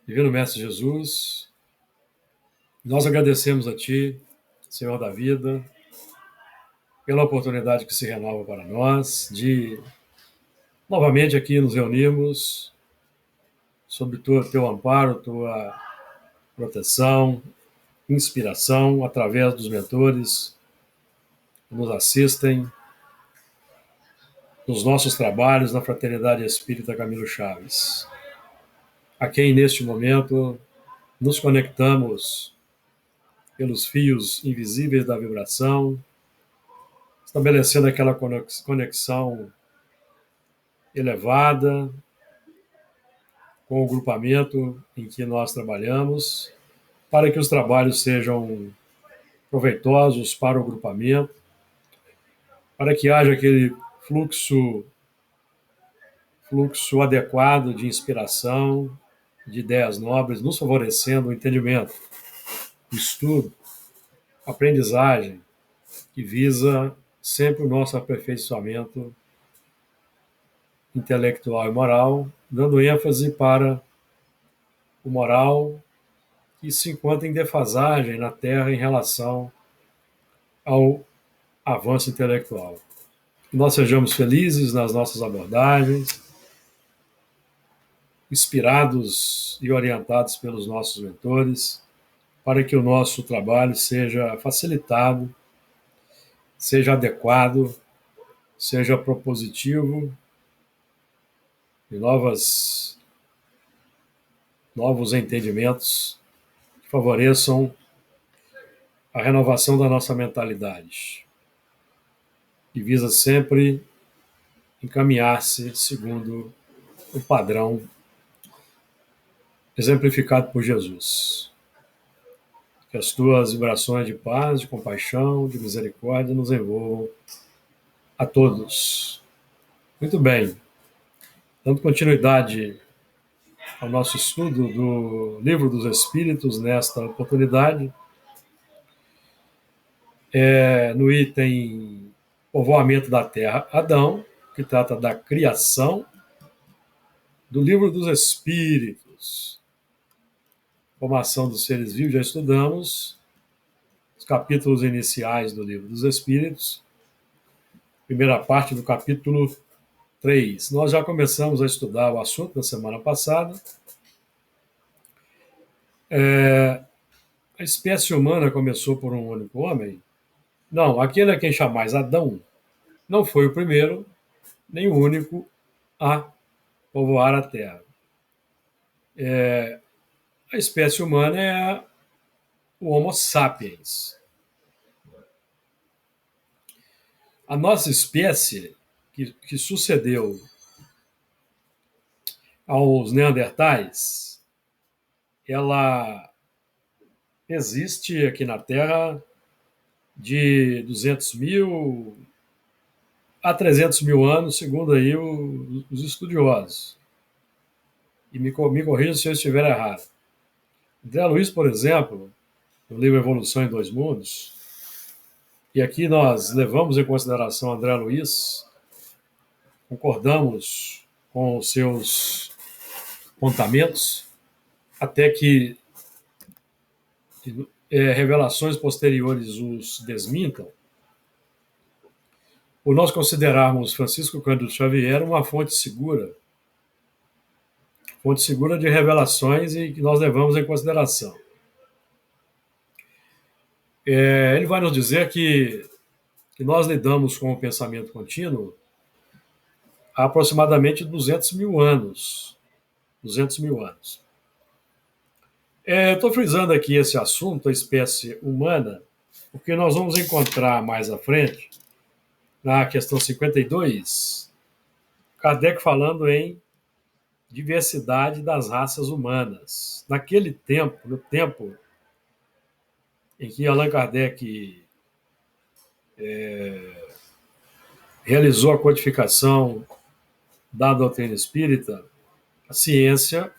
Divino Mestre Jesus, nós agradecemos a Ti, Senhor da vida, pela oportunidade que se renova para nós de novamente aqui nos reunirmos sob Teu amparo, Tua proteção, inspiração, através dos mentores que nos assistem nos nossos trabalhos na Fraternidade Espírita Camilo Chaves, a quem neste momento nos conectamos pelos fios invisíveis da vibração, estabelecendo aquela conexão elevada com o grupamento em que nós trabalhamos, para que os trabalhos sejam proveitosos para o grupamento, para que haja aquele fluxo adequado de inspiração, de ideias nobres, nos favorecendo o entendimento, o estudo, a aprendizagem, que visa sempre o nosso aperfeiçoamento intelectual e moral, dando ênfase para o moral que se encontra em defasagem na Terra em relação ao avanço intelectual. Que nós sejamos felizes nas nossas abordagens, inspirados e orientados pelos nossos mentores, para que o nosso trabalho seja facilitado, seja adequado, seja propositivo de novos entendimentos que favoreçam a renovação da nossa mentalidade, que visa sempre encaminhar-se segundo o padrão exemplificado por Jesus. Que as tuas vibrações de paz, de compaixão, de misericórdia nos envolvam a todos. Muito bem. Dando continuidade ao nosso estudo do Livro dos Espíritos nesta oportunidade, no item Povoamento da Terra, Adão, que trata da criação do Livro dos Espíritos. Formação dos seres vivos, já estudamos os capítulos iniciais do Livro dos Espíritos, primeira parte do capítulo 3. Nós já começamos a estudar o assunto na semana passada. A espécie humana começou por um único homem? Não, aquele a quem chamais Adão não foi o primeiro, nem o único a povoar a Terra. A espécie humana é o Homo sapiens. A nossa espécie, que sucedeu aos neandertais, ela existe aqui na Terra de 200 mil a 300 mil anos, segundo aí os estudiosos. E me corrija se eu estiver errado. André Luiz, por exemplo, no livro Evolução em Dois Mundos, e aqui nós levamos em consideração André Luiz, concordamos com os seus apontamentos, até que revelações posteriores os desmintam, por nós considerarmos Francisco Cândido Xavier uma fonte segura de revelações e que nós levamos em consideração. Ele vai nos dizer que nós lidamos com o pensamento contínuo há aproximadamente 200 mil anos. 200 mil anos. Estou frisando aqui esse assunto, a espécie humana, porque nós vamos encontrar mais à frente, na questão 52, Kardec falando em diversidade das raças humanas. Naquele tempo, no tempo em que Allan Kardec realizou a codificação da doutrina espírita, a ciência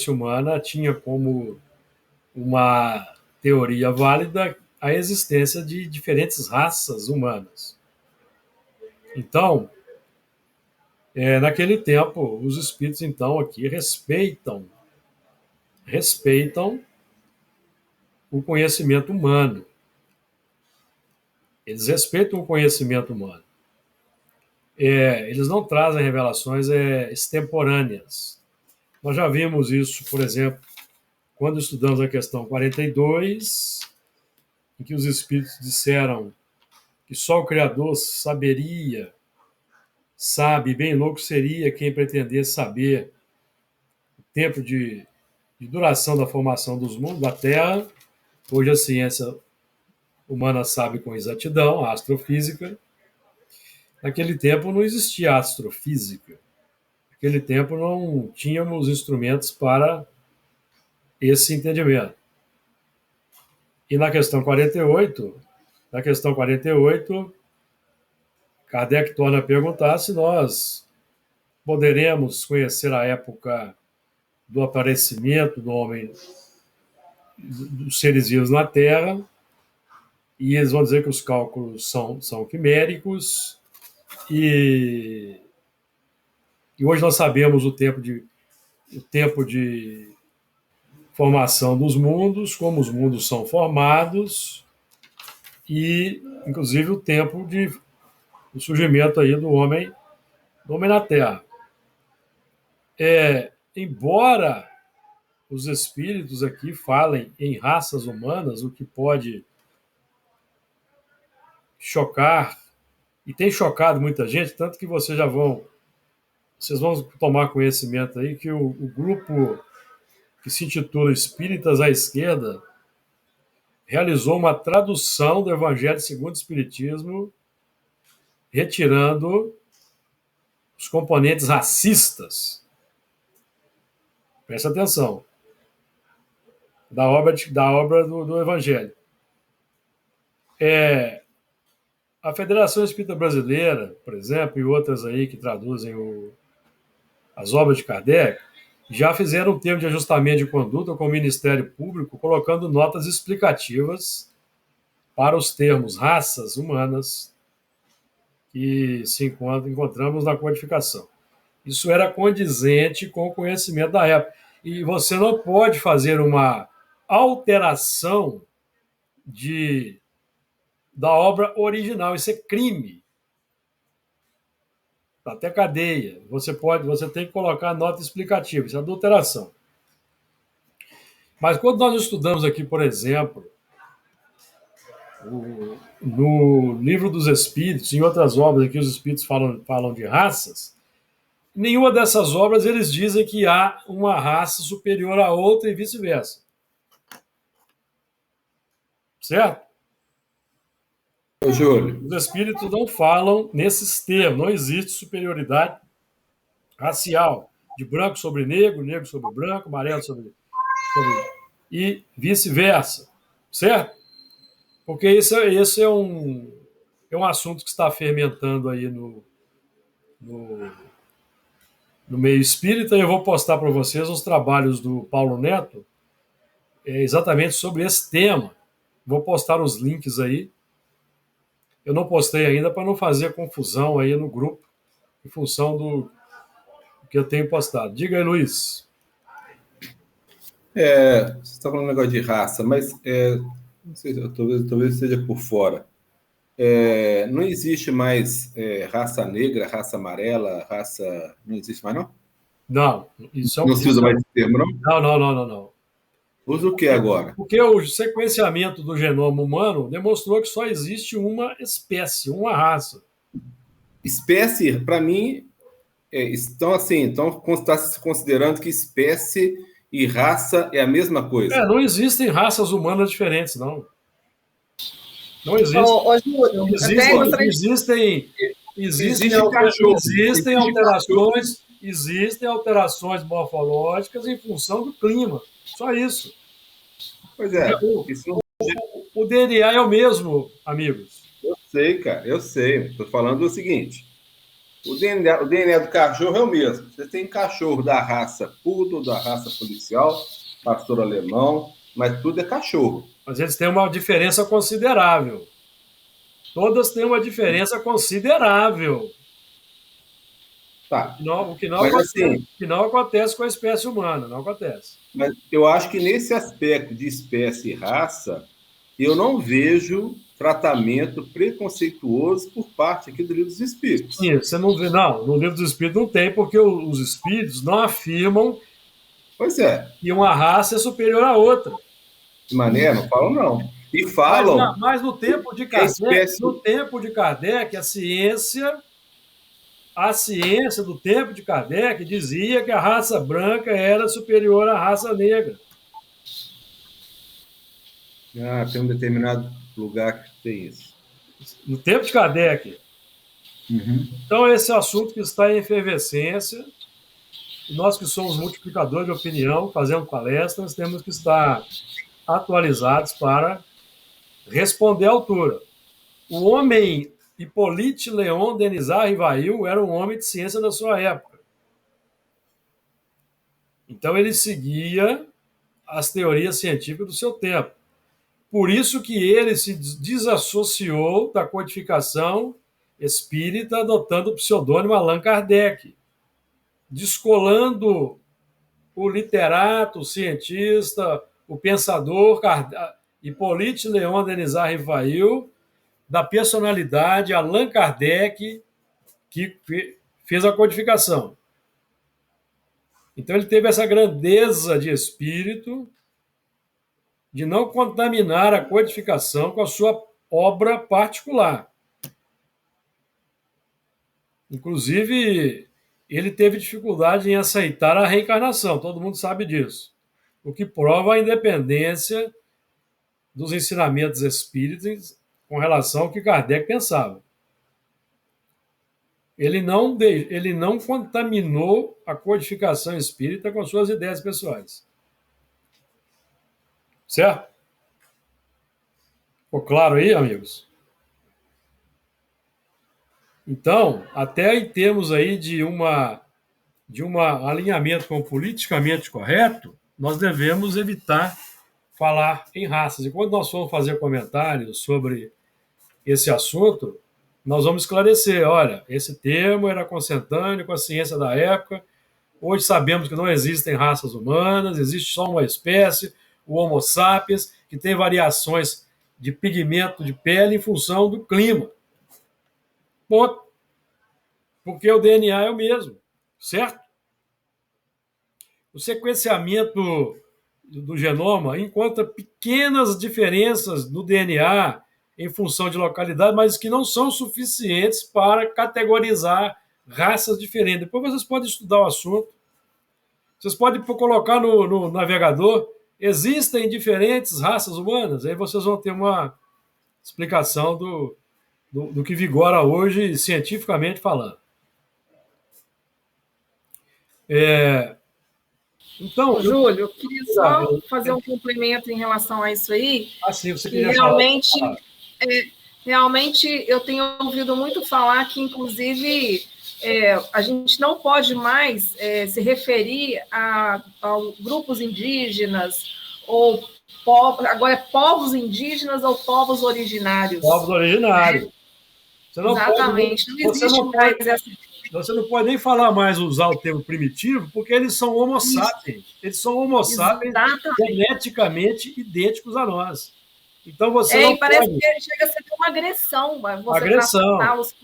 humana tinha como uma teoria válida a existência de diferentes raças humanas. Então, Naquele tempo, os espíritos, então, aqui respeitam o conhecimento humano. Eles respeitam o conhecimento humano. Eles não trazem revelações extemporâneas. Nós já vimos isso, por exemplo, quando estudamos a questão 42, em que os espíritos disseram que só o Criador sabe, bem louco seria quem pretendesse saber o tempo de duração da formação dos mundos, da Terra. Hoje a ciência humana sabe com exatidão, a astrofísica. Naquele tempo não existia astrofísica. Naquele tempo não tínhamos instrumentos para esse entendimento. E na questão 48, Kardec torna a perguntar se nós poderemos conhecer a época do aparecimento do homem, dos seres vivos na Terra, e eles vão dizer que os cálculos são quiméricos, e hoje nós sabemos o tempo de formação dos mundos, como os mundos são formados, e inclusive o tempo do surgimento aí do homem na Terra. Embora os espíritos aqui falem em raças humanas, o que pode chocar, e tem chocado muita gente, tanto que vocês vão tomar conhecimento aí que o grupo que se intitula Espíritas à Esquerda realizou uma tradução do Evangelho segundo o Espiritismo, retirando os componentes racistas. Presta atenção. Da obra do Evangelho. A Federação Espírita Brasileira, por exemplo, e outras aí que traduzem as obras de Kardec, já fizeram um termo de ajustamento de conduta com o Ministério Público, colocando notas explicativas para os termos raças humanas que encontramos na codificação. Isso era condizente com o conhecimento da época. E você não pode fazer uma alteração da obra original. Isso é crime. Até cadeia. Você tem que colocar nota explicativa. Isso é adulteração. Mas quando nós estudamos aqui, por exemplo, no Livro dos Espíritos, em outras obras aqui os Espíritos falam de raças, nenhuma dessas obras eles dizem que há uma raça superior à outra e vice-versa. Certo? Júlio, Os espíritos não falam nesses termos, não existe superioridade racial, de branco sobre negro, negro sobre branco, amarelo sobre e vice-versa, certo? Porque esse é um assunto que está fermentando aí no meio espírita, e eu vou postar para vocês os trabalhos do Paulo Neto exatamente sobre esse tema. Vou postar os links aí. Eu não postei ainda para não fazer confusão aí no grupo, em função do que eu tenho postado. Diga aí, Luiz. você está falando um negócio de raça, mas não sei, talvez seja por fora. Não existe mais raça negra, raça amarela, raça. Não existe mais, não? Não, não se usa mais esse termo, não? Não. Usa o que agora? Porque o sequenciamento do genoma humano demonstrou que só existe uma espécie, uma raça. Espécie, para mim, estão está se considerando que espécie e raça é a mesma coisa. Não existem raças humanas diferentes, não. Não existe. Júlio, existem alterações morfológicas em função do clima. Só isso. Pois é. O DNA é o mesmo, amigos. Eu sei, cara, eu sei. Estou falando o seguinte: o DNA do cachorro é o mesmo. Você tem cachorro da raça poodle, da raça policial, pastor alemão, mas tudo é cachorro. Mas eles têm uma diferença considerável. Todas têm uma diferença considerável. Tá. O que não Mas acontece, assim, o que não acontece com a espécie humana, não acontece. mas eu acho que nesse aspecto de espécie e raça, eu não vejo tratamento preconceituoso por parte aqui do Livro dos Espíritos. Sim, você não vê, não, no livro dos espíritos não tem, porque os espíritos não afirmam Pois é, que uma raça é superior à outra. de maneira, não falam não. E Mas, falam mas no tempo de que a Kardec, espécie. no tempo de Kardec, a ciência do tempo de Kardec dizia que a raça branca era superior à raça negra. Ah, tem um determinado lugar que tem isso. No tempo de Kardec. Uhum. Então, esse é um assunto que está em efervescência. E nós que somos multiplicadores de opinião, fazendo palestras, temos que estar atualizados para responder à altura. O homem Hippolyte Léon Denisard Rivail era um homem de ciência da sua época. Então, ele seguia as teorias científicas do seu tempo. Por isso que ele se desassociou da codificação espírita, adotando o pseudônimo Allan Kardec, descolando o literato, o cientista, o pensador Hippolyte Léon Denisard Rivail, da personalidade Allan Kardec, que fez a codificação. Então ele teve essa grandeza de espírito de não contaminar a codificação com a sua obra particular. Inclusive, ele teve dificuldade em aceitar a reencarnação, todo mundo sabe disso. O que prova a independência dos ensinamentos espíritas com relação ao que Kardec pensava. Ele não contaminou a codificação espírita com suas ideias pessoais. Certo? Ficou claro aí, amigos? Então, até em termos aí de um alinhamento com o politicamente correto, nós devemos evitar falar em raças. E quando nós formos fazer comentários sobre esse assunto, nós vamos esclarecer, olha, esse termo era consentâneo com a ciência da época, hoje sabemos que não existem raças humanas, existe só uma espécie, o Homo sapiens, que tem variações de pigmento de pele em função do clima. Ponto. Porque o DNA é o mesmo, certo? O sequenciamento do genoma encontra pequenas diferenças no DNA em função de localidade, mas que não são suficientes para categorizar raças diferentes. Depois vocês podem estudar o assunto. Vocês podem colocar no navegador, existem diferentes raças humanas, aí vocês vão ter uma explicação do que vigora hoje, cientificamente falando. Então, Júlio, eu queria só fazer um complemento em relação a isso aí, assim, você que queria realmente eu tenho ouvido muito falar que, inclusive, a gente não pode mais se referir a grupos indígenas ou agora é povos indígenas ou povos originários. Povos originários. Exatamente. Não existe mais essa. Você não pode nem falar mais usar o termo primitivo, porque eles são homo sapiens. Eles são homo sapiens geneticamente idênticos a nós. Então você não parece pode... que chega a ser uma agressão. Você agressão. tratá-los.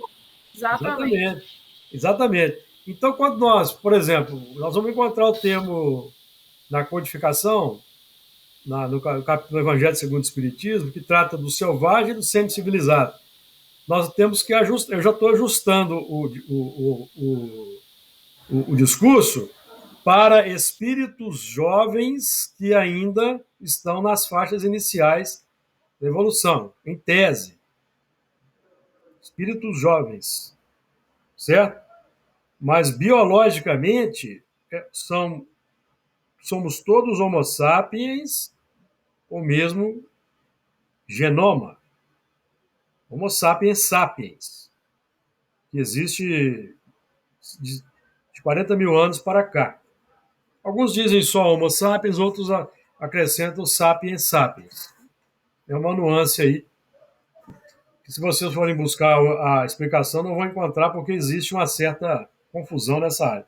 Exatamente. Então, quando nós, por exemplo, nós vamos encontrar o termo na codificação, no Evangelho segundo o Espiritismo, que trata do selvagem e do semi-civilizado. Nós temos que ajustar. Eu já estou ajustando o discurso para espíritos jovens que ainda estão nas faixas iniciais da evolução, em tese. Espíritos jovens, certo? Mas biologicamente somos todos homo sapiens, ou mesmo genoma. Homo sapiens sapiens, que existe de 40 mil anos para cá. Alguns dizem só Homo sapiens, outros acrescentam sapiens sapiens. É uma nuance aí, que se vocês forem buscar a explicação, não vão encontrar, porque existe uma certa confusão nessa área.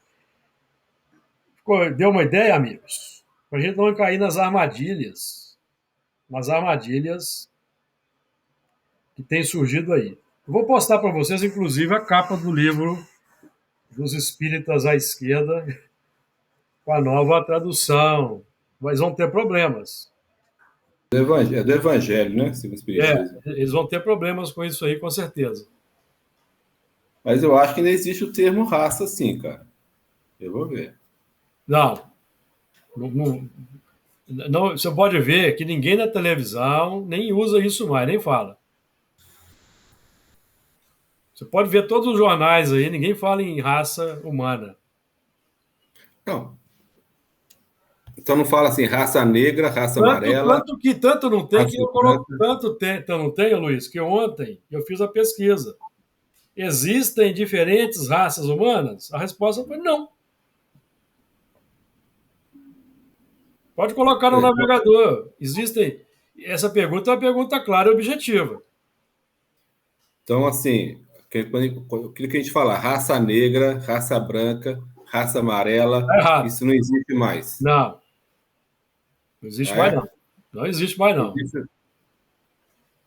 Deu uma ideia, amigos? Para a gente não cair nas armadilhas que têm surgido aí. Eu vou postar para vocês, inclusive, a capa do livro dos Espíritas à Esquerda, com a nova tradução. Mas vão ter problemas. É do Evangelho, né? Segundo o Espiritismo. Eles vão ter problemas com isso aí, com certeza. Mas eu acho que não existe o termo raça assim, cara. Eu vou ver. Não, você pode ver que ninguém na televisão nem usa isso mais, nem fala. Você pode ver todos os jornais aí, ninguém fala em raça humana. Não. Então não fala assim, raça negra, raça amarela. Tanto não tem que eu coloco. branca. Então não tem, Luiz, que ontem eu fiz a pesquisa. Existem diferentes raças humanas? A resposta foi não. Pode colocar no navegador. Existem. Essa pergunta é uma pergunta clara e objetiva. Então, assim, aquilo que a gente fala, raça negra, raça branca, raça amarela, Tá errado. isso não existe mais. Não. Não existe mais, não. Não existe mais, não.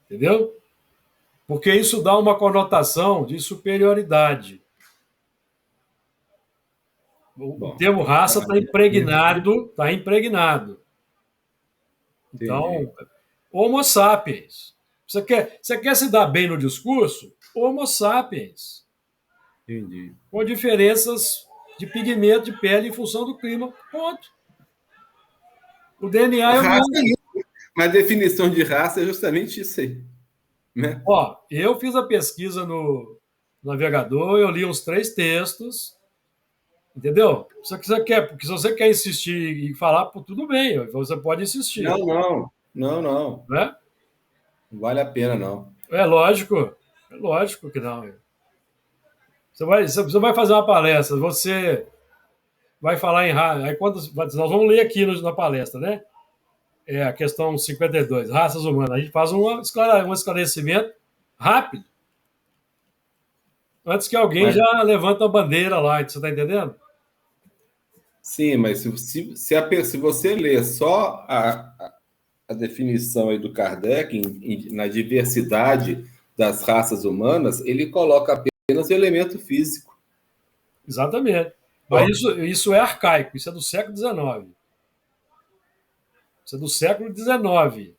Entendeu? Porque isso dá uma conotação de superioridade. O termo raça está impregnado, Então, Entendi. Homo sapiens. Você quer se dar bem no discurso? Homo sapiens. Entendi. Com diferenças de pigmento de pele em função do clima. Ponto. O DNA é o mesmo. É isso. Mas a definição de raça é justamente isso aí. Né? Ó, eu fiz a pesquisa no navegador, eu li uns 3 textos, entendeu? Porque se você quer insistir e falar, tudo bem, você pode insistir. Não. Né? Não vale a pena, não. É lógico que não. Você vai fazer uma palestra, você vai falar em raça, aí nós vamos ler aqui na palestra, né? É a questão 52, raças humanas. A gente faz um esclarecimento rápido, antes que alguém já levanta a bandeira lá, você está entendendo? Sim, mas se você ler só a definição aí do Kardec na diversidade das raças humanas, ele coloca apenas o elemento físico. Exatamente. Mas isso é arcaico, isso é do século XIX. Isso é do século XIX.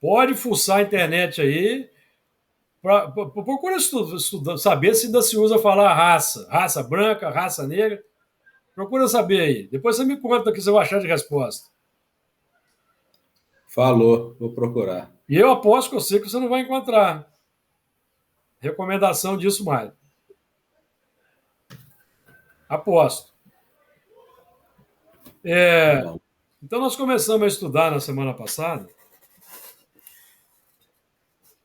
Pode fuçar a internet aí, procura saber se ainda se usa falar raça branca, raça negra. Procura saber aí. Depois você me conta o que você vai achar de resposta. Falou, vou procurar. E eu aposto que eu sei que você não vai encontrar recomendação disso mais. Aposto. Então, nós começamos a estudar na semana passada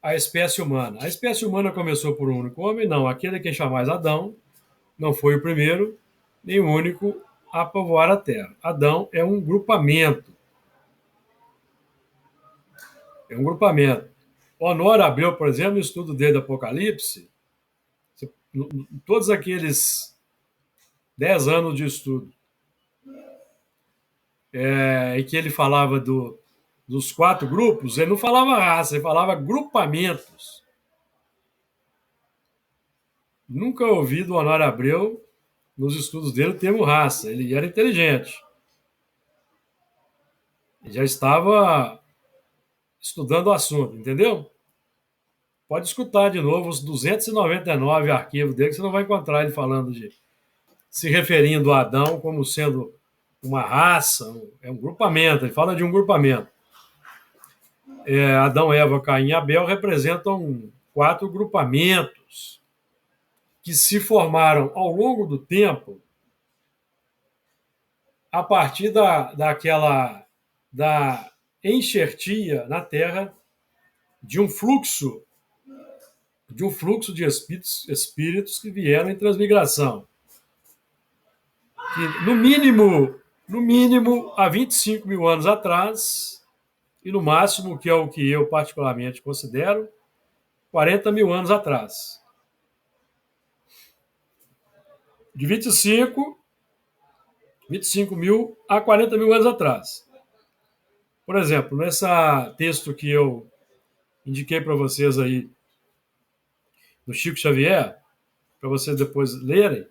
a espécie humana. A espécie humana começou por um único homem? Não. Aquele que chamais Adão não foi o primeiro, nem o único a povoar a terra. Adão é um grupamento. É um grupamento. Honório Abreu, por exemplo, no estudo dele do Apocalipse, todos aqueles 10 anos de estudo, em que ele falava dos 4 grupos, ele não falava raça, ele falava grupamentos. Nunca ouvi do Honório Abreu, nos estudos dele, o termo raça. Ele era inteligente. Ele já estava estudando o assunto, entendeu? Pode escutar de novo os 299 arquivos dele, que você não vai encontrar ele falando se referindo a Adão como sendo uma raça, é um grupamento, ele fala de um grupamento. Adão, Eva, Caim e Abel representam 4 grupamentos que se formaram ao longo do tempo a partir da enxertia na Terra de um fluxo de espíritos que vieram em transmigração. Que, no mínimo, há 25 mil anos atrás, e no máximo, que é o que eu particularmente considero, 40 mil anos atrás. de 25 mil a 40 mil anos atrás. Por exemplo, nesse texto que eu indiquei para vocês aí, do Chico Xavier, para vocês depois lerem,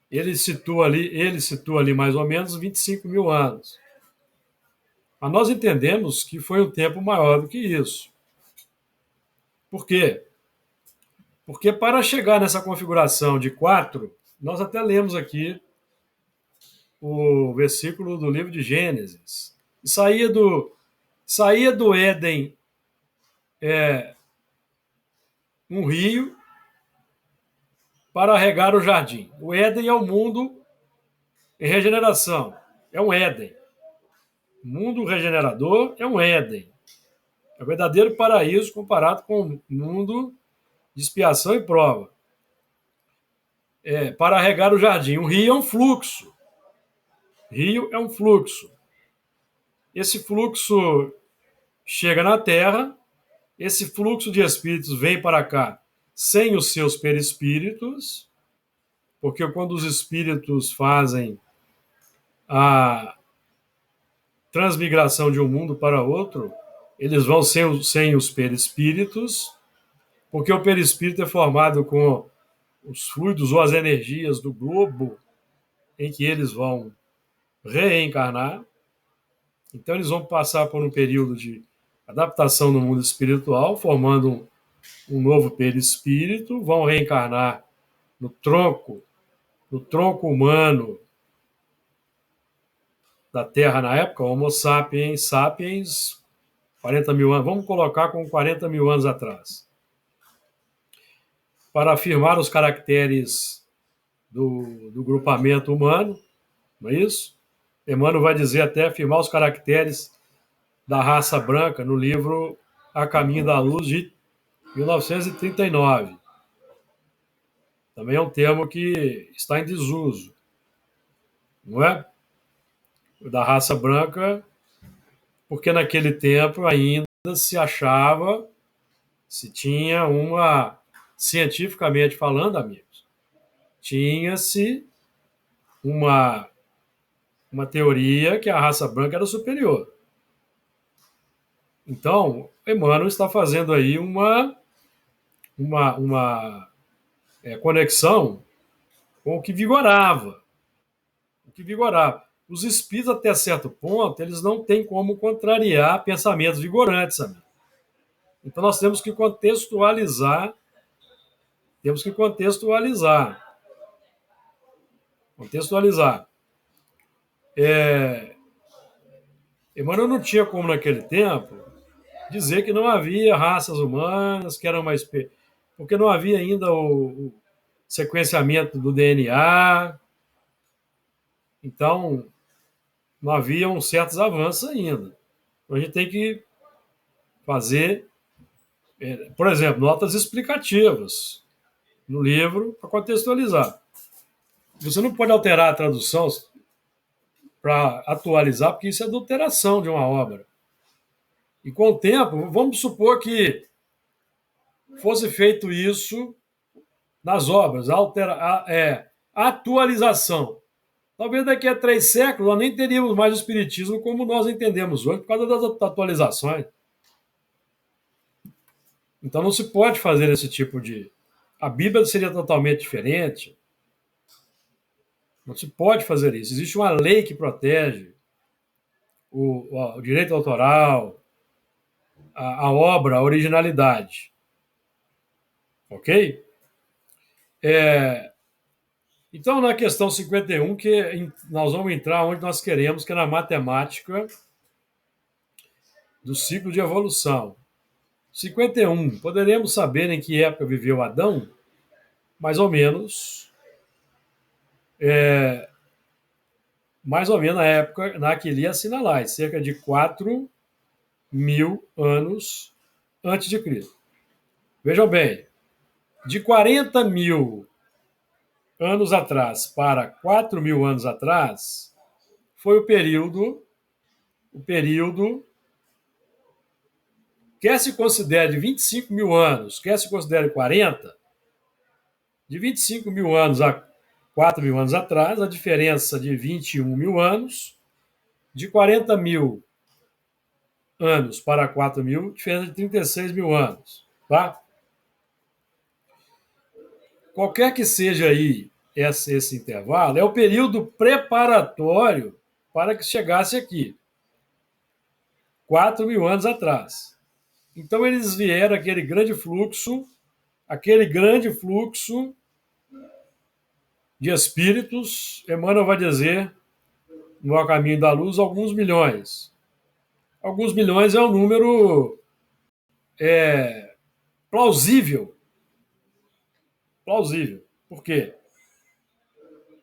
ele situa ali mais ou menos 25 mil anos. Mas nós entendemos que foi um tempo maior do que isso. Por quê? Porque para chegar nessa configuração de 4, nós até lemos aqui o versículo do livro de Gênesis. Saía do Éden um rio para regar o jardim. O Éden é o mundo em regeneração. É um Éden. O mundo regenerador é um Éden. É o verdadeiro paraíso comparado com o mundo de expiação e prova. Para regar o jardim. O rio é um fluxo. Rio é um fluxo. Esse fluxo chega na Terra, esse fluxo de espíritos vem para cá sem os seus perispíritos, porque quando os espíritos fazem a transmigração de um mundo para outro, eles vão sem os perispíritos, porque o perispírito é formado com os fluidos ou as energias do globo em que eles vão reencarnar. Então, eles vão passar por um período de adaptação no mundo espiritual, formando um novo perispírito, vão reencarnar no tronco humano da Terra na época, Homo sapiens, 40 mil anos, vamos colocar com 40 mil anos atrás, para afirmar os caracteres do grupamento humano, não é isso? Emmanuel vai dizer até afirmar os caracteres da raça branca no livro A Caminho da Luz, de 1939. Também é um termo que está em desuso, não é? Da raça branca, porque naquele tempo ainda se tinha cientificamente falando, amigos, tinha-se uma teoria que a raça branca era superior. Então, Emmanuel está fazendo aí uma conexão com o que vigorava. Os espíritos, até certo ponto, eles não têm como contrariar pensamentos vigorantes, amigo. Então, nós temos que contextualizar. Emmanuel não tinha como, naquele tempo, dizer que não havia raças humanas, que eram mais... porque não havia ainda o sequenciamento do DNA. Então, não haviam certos avanços ainda. Então, a gente tem que fazer, por exemplo, notas explicativas no livro para contextualizar. Você não pode alterar a tradução para atualizar, porque isso é adulteração de uma obra. E com o tempo, vamos supor que fosse feito isso nas obras, atualização. Talvez daqui a 3 séculos nós nem teríamos mais o espiritismo como nós entendemos hoje, por causa das atualizações. Então não se pode fazer esse tipo de... A Bíblia seria totalmente diferente. Não se pode fazer isso. Existe uma lei que protege o direito autoral, a obra, a originalidade. Ok? Então, na questão 51, que nós vamos entrar onde nós queremos, que é na matemática do ciclo de evolução. 51. Poderemos saber em que época viveu Adão? Mais ou menos na época na que ele assinalar, cerca de 4 mil anos antes de Cristo. Vejam bem, de 40 mil anos atrás para 4 mil anos atrás, foi o período, quer se considere 25 mil anos, quer se considere 40, De 25 mil anos a 4 mil anos atrás, a diferença de 21 mil anos. De 40 mil anos para 4 mil, diferença de 36 mil anos. Tá? Qualquer que seja aí esse intervalo, é o período preparatório para que chegasse aqui. 4 mil anos atrás. Então, eles vieram aquele grande fluxo de espíritos. Emmanuel vai dizer, no A Caminho da Luz, alguns milhões. Alguns milhões é um número plausível. Plausível. Por quê?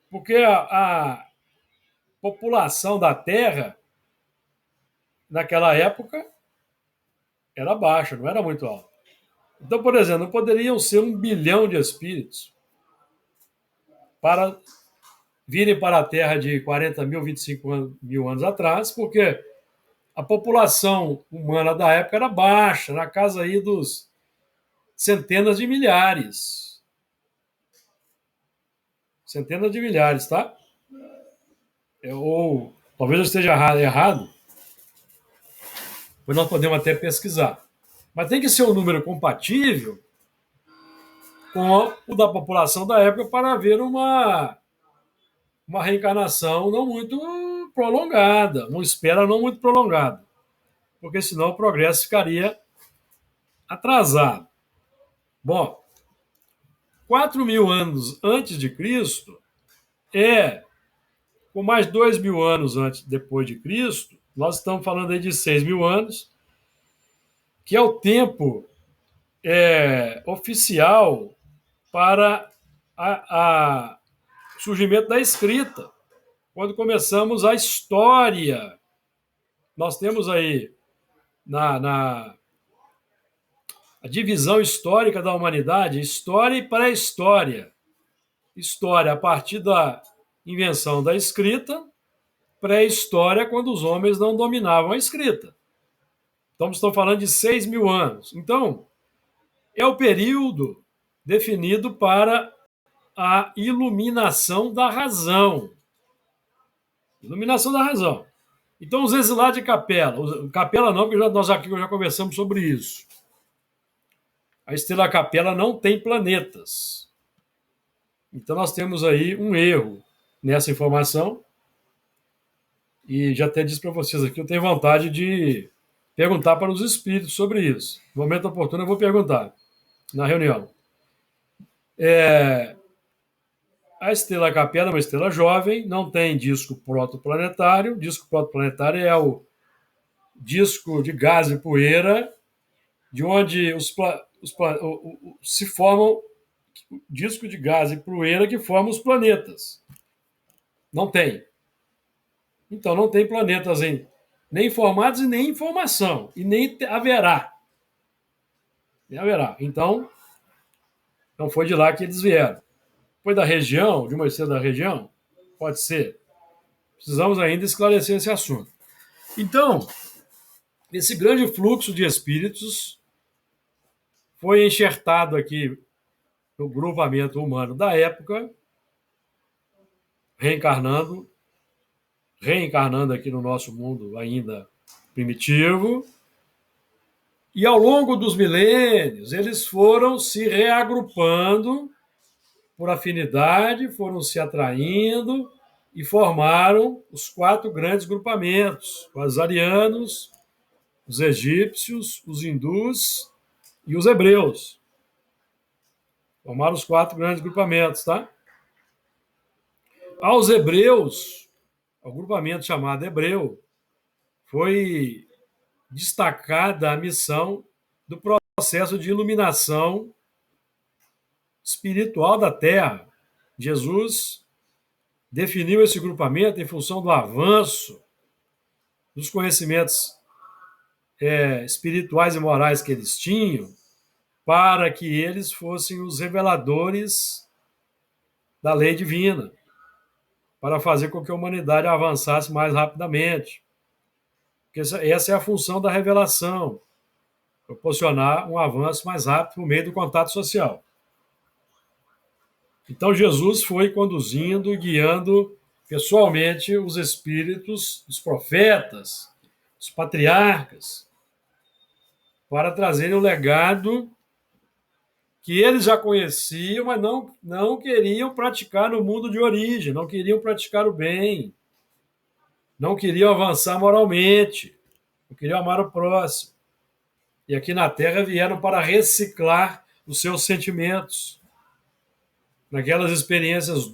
Porque a população da Terra, naquela época, era baixa, não era muito alta. Então, por exemplo, não poderiam ser 1 bilhão de espíritos para virem para a Terra de 40 mil, 25 mil anos atrás, porque a população humana da época era baixa, na casa aí dos centenas de milhares. Centenas de milhares, tá? Ou talvez eu esteja errado, pois nós podemos até pesquisar. Mas tem que ser um número compatível com o da população da época para haver uma reencarnação não muito prolongada, uma espera não muito prolongada, porque senão o progresso ficaria atrasado. Bom, 4 mil anos antes de Cristo com mais 2 mil anos depois de Cristo, nós estamos falando aí de 6 mil anos, que é o tempo oficial para o surgimento da escrita. Quando começamos a história, nós temos aí a divisão histórica da humanidade, história e pré-história. História a partir da invenção da escrita, pré-história quando os homens não dominavam a escrita. Então, estamos falando de 6 mil anos. Então, é o período definido para a iluminação da razão. Iluminação da razão. Então, os exilados de Capela. Capela não, porque nós aqui já conversamos sobre isso. A estrela Capela não tem planetas. Então, nós temos aí um erro nessa informação. E já até disse para vocês aqui, eu tenho vontade de perguntar para os espíritos sobre isso. No momento oportuno, eu vou perguntar na reunião. A estrela Capela é uma estrela jovem, não tem disco protoplanetário. O disco protoplanetário é o disco de gás e poeira, de onde se formam disco de gás e poeira que formam os planetas. Não tem. Então, não tem planetas nem formados e nem em formação. E nem haverá. Nem haverá. Então, não foi de lá que eles vieram. Foi da região, de uma estrela da região? Pode ser. Precisamos ainda esclarecer esse assunto. Então, esse grande fluxo de espíritos foi enxertado aqui no grupamento humano da época, reencarnando aqui no nosso mundo ainda primitivo, e ao longo dos milênios eles foram se reagrupando por afinidade, foram se atraindo e formaram os 4 grandes grupamentos: os arianos, os egípcios, os hindus e os hebreus. Formaram os 4 grandes grupamentos, tá? Aos hebreus, ao grupamento chamado hebreu, foi destacada a missão do processo de iluminação espiritual da Terra. Jesus definiu esse grupamento em função do avanço dos conhecimentos espirituais e morais que eles tinham, para que eles fossem os reveladores da lei divina, para fazer com que a humanidade avançasse mais rapidamente. Porque essa é a função da revelação, proporcionar um avanço mais rápido por meio do contato social. Então Jesus foi conduzindo e guiando pessoalmente os espíritos, os profetas, os patriarcas, para trazerem o legado que eles já conheciam, mas não queriam praticar no mundo de origem, não queriam praticar o bem, não queriam avançar moralmente, não queriam amar o próximo. E aqui na Terra vieram para reciclar os seus sentimentos, naquelas experiências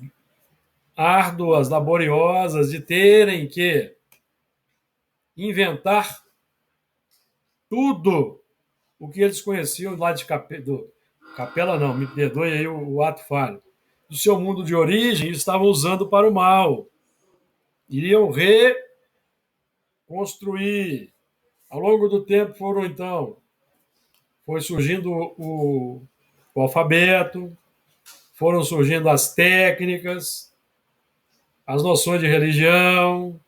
árduas, laboriosas, de terem que inventar tudo o que eles conheciam lá de Capela, não, me perdoe aí o ato falho, do seu mundo de origem, estavam usando para o mal. Iriam reconstruir. Ao longo do tempo foi surgindo o alfabeto, foram surgindo as técnicas, as noções de religião,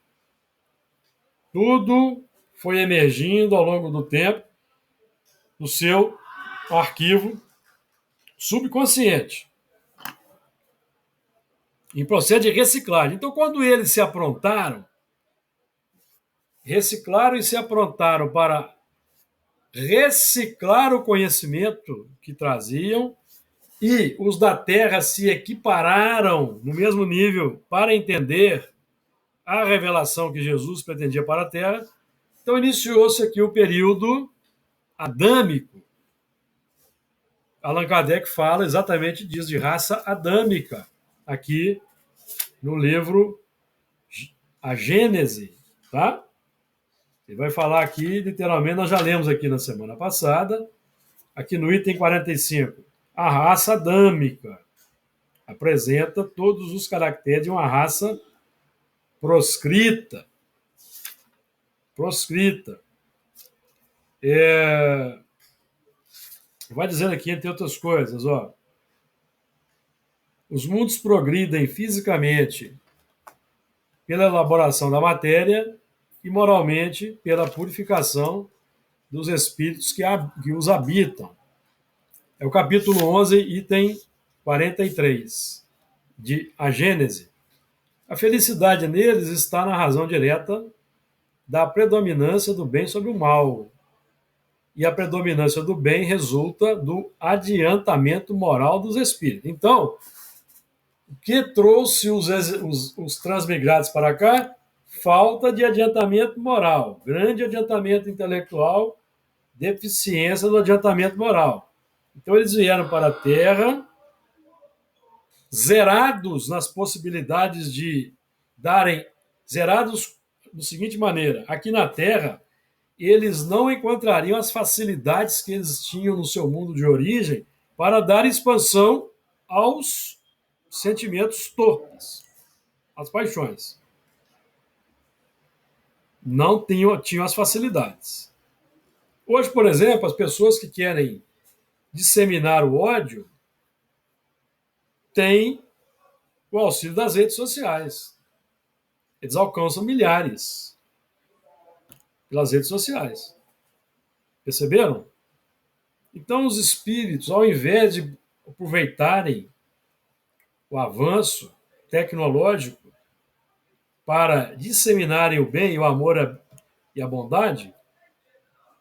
tudo foi emergindo ao longo do tempo no seu arquivo subconsciente, em processo de reciclagem. Então, quando eles se aprontaram, reciclaram e se aprontaram para reciclar o conhecimento que traziam, e os da Terra se equipararam no mesmo nível para entender a revelação que Jesus pretendia para a Terra. Então, iniciou-se aqui o período adâmico. Allan Kardec fala exatamente disso, de raça adâmica, aqui no livro A Gênese, tá? Ele vai falar aqui, literalmente, nós já lemos aqui na semana passada, aqui no item 45. A raça adâmica apresenta todos os caracteres de uma raça proscrita. Vai dizendo aqui, entre outras coisas, ó, os mundos progridem fisicamente pela elaboração da matéria e moralmente pela purificação dos espíritos que os habitam. É o capítulo 11, item 43, de A Gênese. A felicidade neles está na razão direta da predominância do bem sobre o mal. E a predominância do bem resulta do adiantamento moral dos espíritos. Então, o que trouxe os transmigrados para cá? Falta de adiantamento moral, grande adiantamento intelectual, deficiência do adiantamento moral. Então, eles vieram para a Terra zerados nas possibilidades de darem, zerados da seguinte maneira: aqui na Terra, eles não encontrariam as facilidades que eles tinham no seu mundo de origem para dar expansão aos sentimentos torpes, às paixões. Não tinham as facilidades. Hoje, por exemplo, as pessoas que querem disseminar o ódio têm o auxílio das redes sociais. Eles alcançam milhares pelas redes sociais. Perceberam? Então, os espíritos, ao invés de aproveitarem o avanço tecnológico para disseminarem o bem, o amor e a bondade,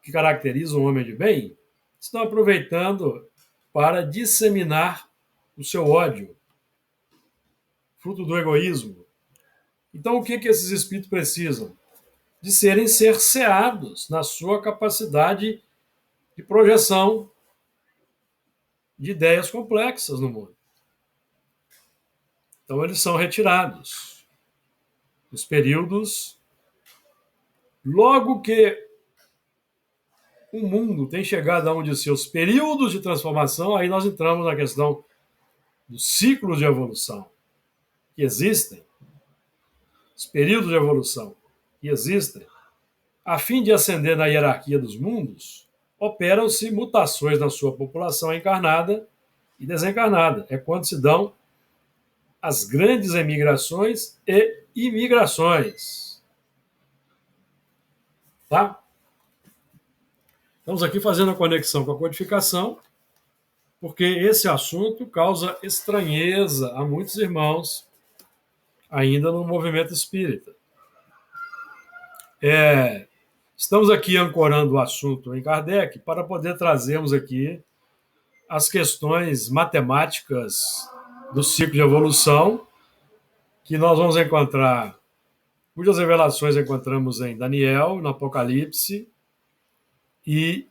que caracterizam o homem de bem, estão aproveitando para disseminar o seu ódio, fruto do egoísmo. Então, o que esses espíritos precisam? De serem cerceados na sua capacidade de projeção de ideias complexas no mundo. Então, eles são retirados nos períodos. Logo que o mundo tem chegado a um de seus períodos de transformação, aí nós entramos na questão dos ciclos de evolução que existem, os períodos de evolução que existem, a fim de ascender na hierarquia dos mundos, operam-se mutações na sua população encarnada e desencarnada. É quando se dão as grandes emigrações e imigrações. Tá? Estamos aqui fazendo a conexão com a codificação, porque esse assunto causa estranheza a muitos irmãos ainda no movimento espírita. Estamos aqui ancorando o assunto em Kardec para poder trazermos aqui as questões matemáticas do ciclo de evolução, que nós vamos encontrar, cujas revelações encontramos em Daniel, no Apocalipse, e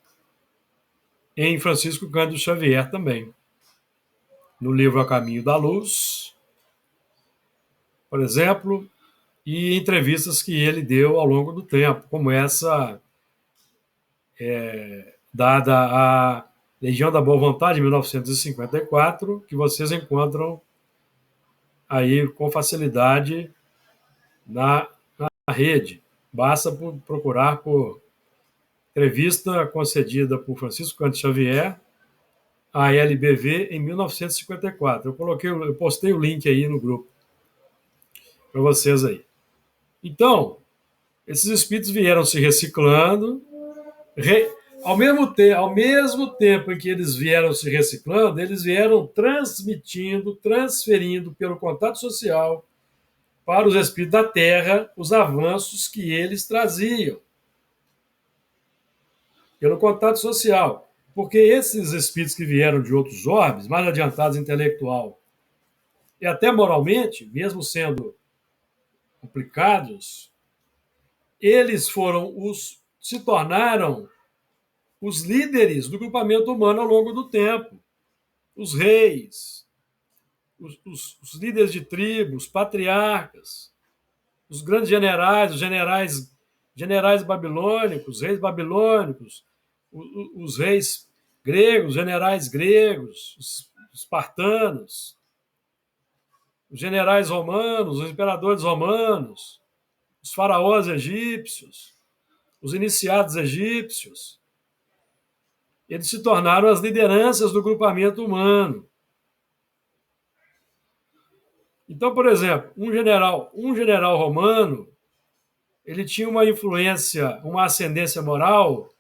em Francisco Cândido Xavier também. No livro A Caminho da Luz, por exemplo, e entrevistas que ele deu ao longo do tempo, como essa dada à Legião da Boa Vontade, em 1954, que vocês encontram aí com facilidade na rede. Basta procurar por entrevista concedida por Francisco Cândido Xavier à LBV em 1954. Eu postei o link aí no grupo para vocês aí. Então, esses espíritos vieram se reciclando, ao mesmo tempo em que eles vieram se reciclando, eles vieram transferindo pelo contato social para os espíritos da Terra os avanços que eles traziam. Pelo contato social. Porque esses espíritos que vieram de outros orbes, mais adiantados intelectual e até moralmente, mesmo sendo complicados, eles se tornaram os líderes do grupamento humano ao longo do tempo. Os reis, os líderes de tribos, patriarcas, os grandes generais, os generais babilônicos, reis babilônicos, os reis gregos, generais gregos, os espartanos, os generais romanos, os imperadores romanos, os faraós egípcios, os iniciados egípcios. Eles se tornaram as lideranças do grupamento humano. Então, por exemplo, um general romano, ele tinha uma influência, uma ascendência moral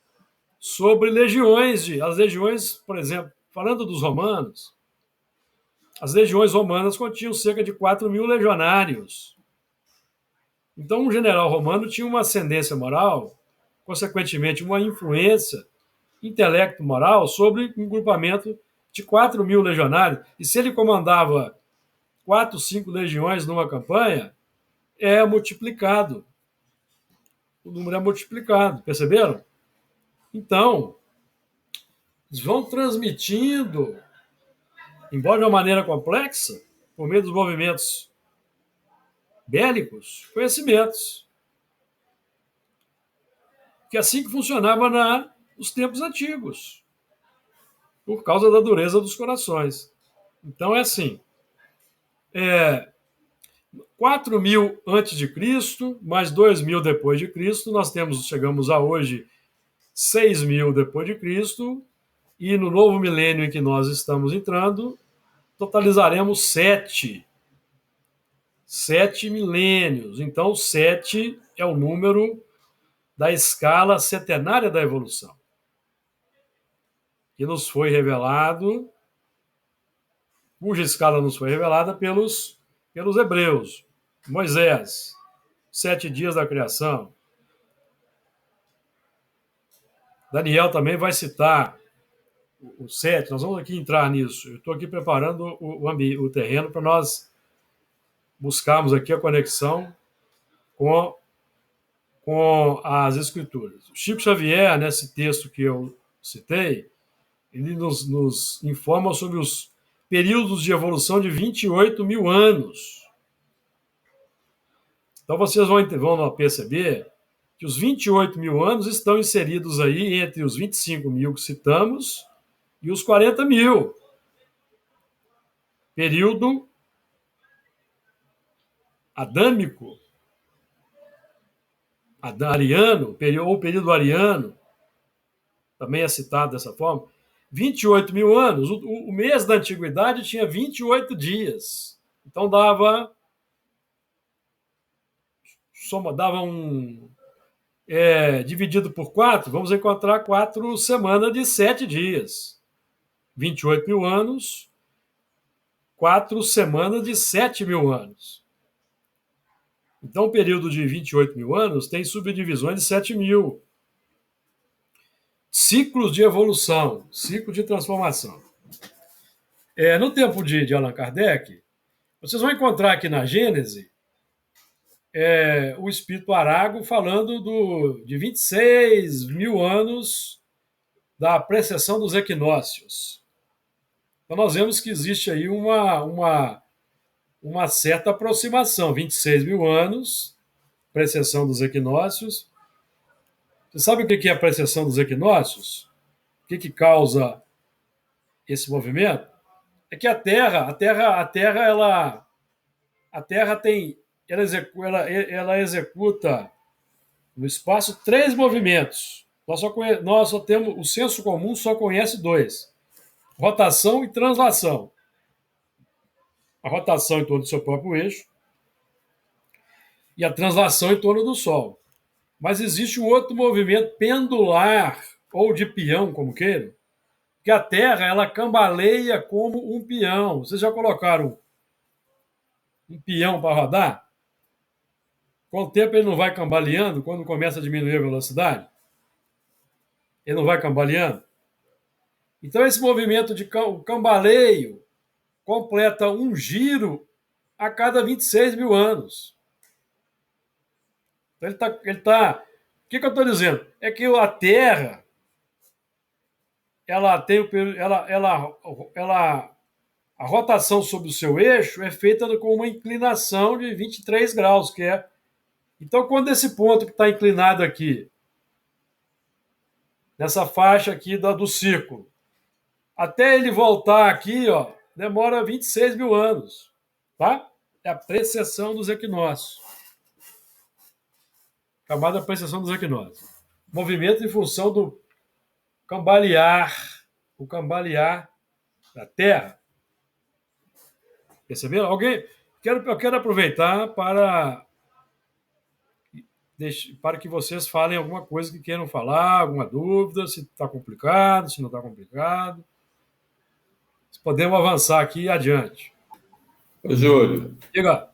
sobre legiões. As legiões, por exemplo, falando dos romanos, as legiões romanas continham cerca de 4.000 legionários. Então, um general romano tinha uma ascendência moral, consequentemente, uma influência intelecto-moral sobre um grupamento de 4.000 legionários. E se ele comandava 4, 5 legiões numa campanha, é multiplicado. O número é multiplicado, perceberam? Então, eles vão transmitindo, embora de uma maneira complexa, por meio dos movimentos bélicos, conhecimentos. Que é assim que funcionava nos tempos antigos, por causa da dureza dos corações. Então é assim, 4.000 antes de Cristo, mais 2.000 depois de Cristo, chegamos a hoje 6.000 depois de Cristo, e no novo milênio em que nós estamos entrando, totalizaremos 7 milênios. Então, 7 é o número da escala setenária da evolução, que nos foi revelado, cuja escala nos foi revelada pelos hebreus. Moisés, 7 dias da criação. Daniel também vai citar o 7, nós vamos aqui entrar nisso. Eu estou aqui preparando o terreno para nós buscarmos aqui a conexão com as escrituras. O Chico Xavier, nesse texto que eu citei, ele nos informa sobre os períodos de evolução de 28.000 anos. Então vocês vão perceber que os 28.000 anos estão inseridos aí entre os 25.000 que citamos e os 40.000. Período adâmico, ariano, ou período ariano, também é citado dessa forma. 28.000 anos. O mês da antiguidade tinha 28 dias. Então dava dividido por 4, vamos encontrar 4 semanas de 7 dias. 28 mil anos, 4 semanas de 7 mil anos. Então, o período de 28 mil anos tem subdivisões de 7 mil. Ciclos de evolução, ciclo de transformação. No tempo de Allan Kardec, vocês vão encontrar aqui na Gênese o espírito Arago falando de 26 mil anos da precessão dos equinócios. Então, nós vemos que existe aí uma certa aproximação. 26 mil anos, precessão dos equinócios. Você sabe o que é a precessão dos equinócios? O que causa esse movimento? É que a Terra ela executa no espaço 3 movimentos. Nós só temos, o senso comum só conhece 2: rotação e translação. A rotação em torno do seu próprio eixo e a translação em torno do Sol. Mas existe um outro movimento pendular, ou de peão, como queiram, que a Terra ela cambaleia como um peão. Vocês já colocaram um peão para rodar? Com o tempo ele não vai cambaleando quando começa a diminuir a velocidade? Ele não vai cambaleando? Então, esse movimento de cambaleio completa um giro a cada 26 mil anos. Então, o que eu estou dizendo? É que a Terra ela tem a rotação sobre o seu eixo é feita com uma inclinação de 23 graus, que é. Então, quando esse ponto que está inclinado aqui, nessa faixa aqui do círculo, até ele voltar aqui, demora 26 mil anos, tá? É a precessão dos equinócios. Chamada precessão dos equinócios. Movimento em função do cambalear, o cambalear da Terra. Perceberam? Eu quero aproveitar para que vocês falem alguma coisa que queiram falar, alguma dúvida, se está complicado, se não está complicado. Podemos avançar aqui adiante. Ô, Júlio. Diga.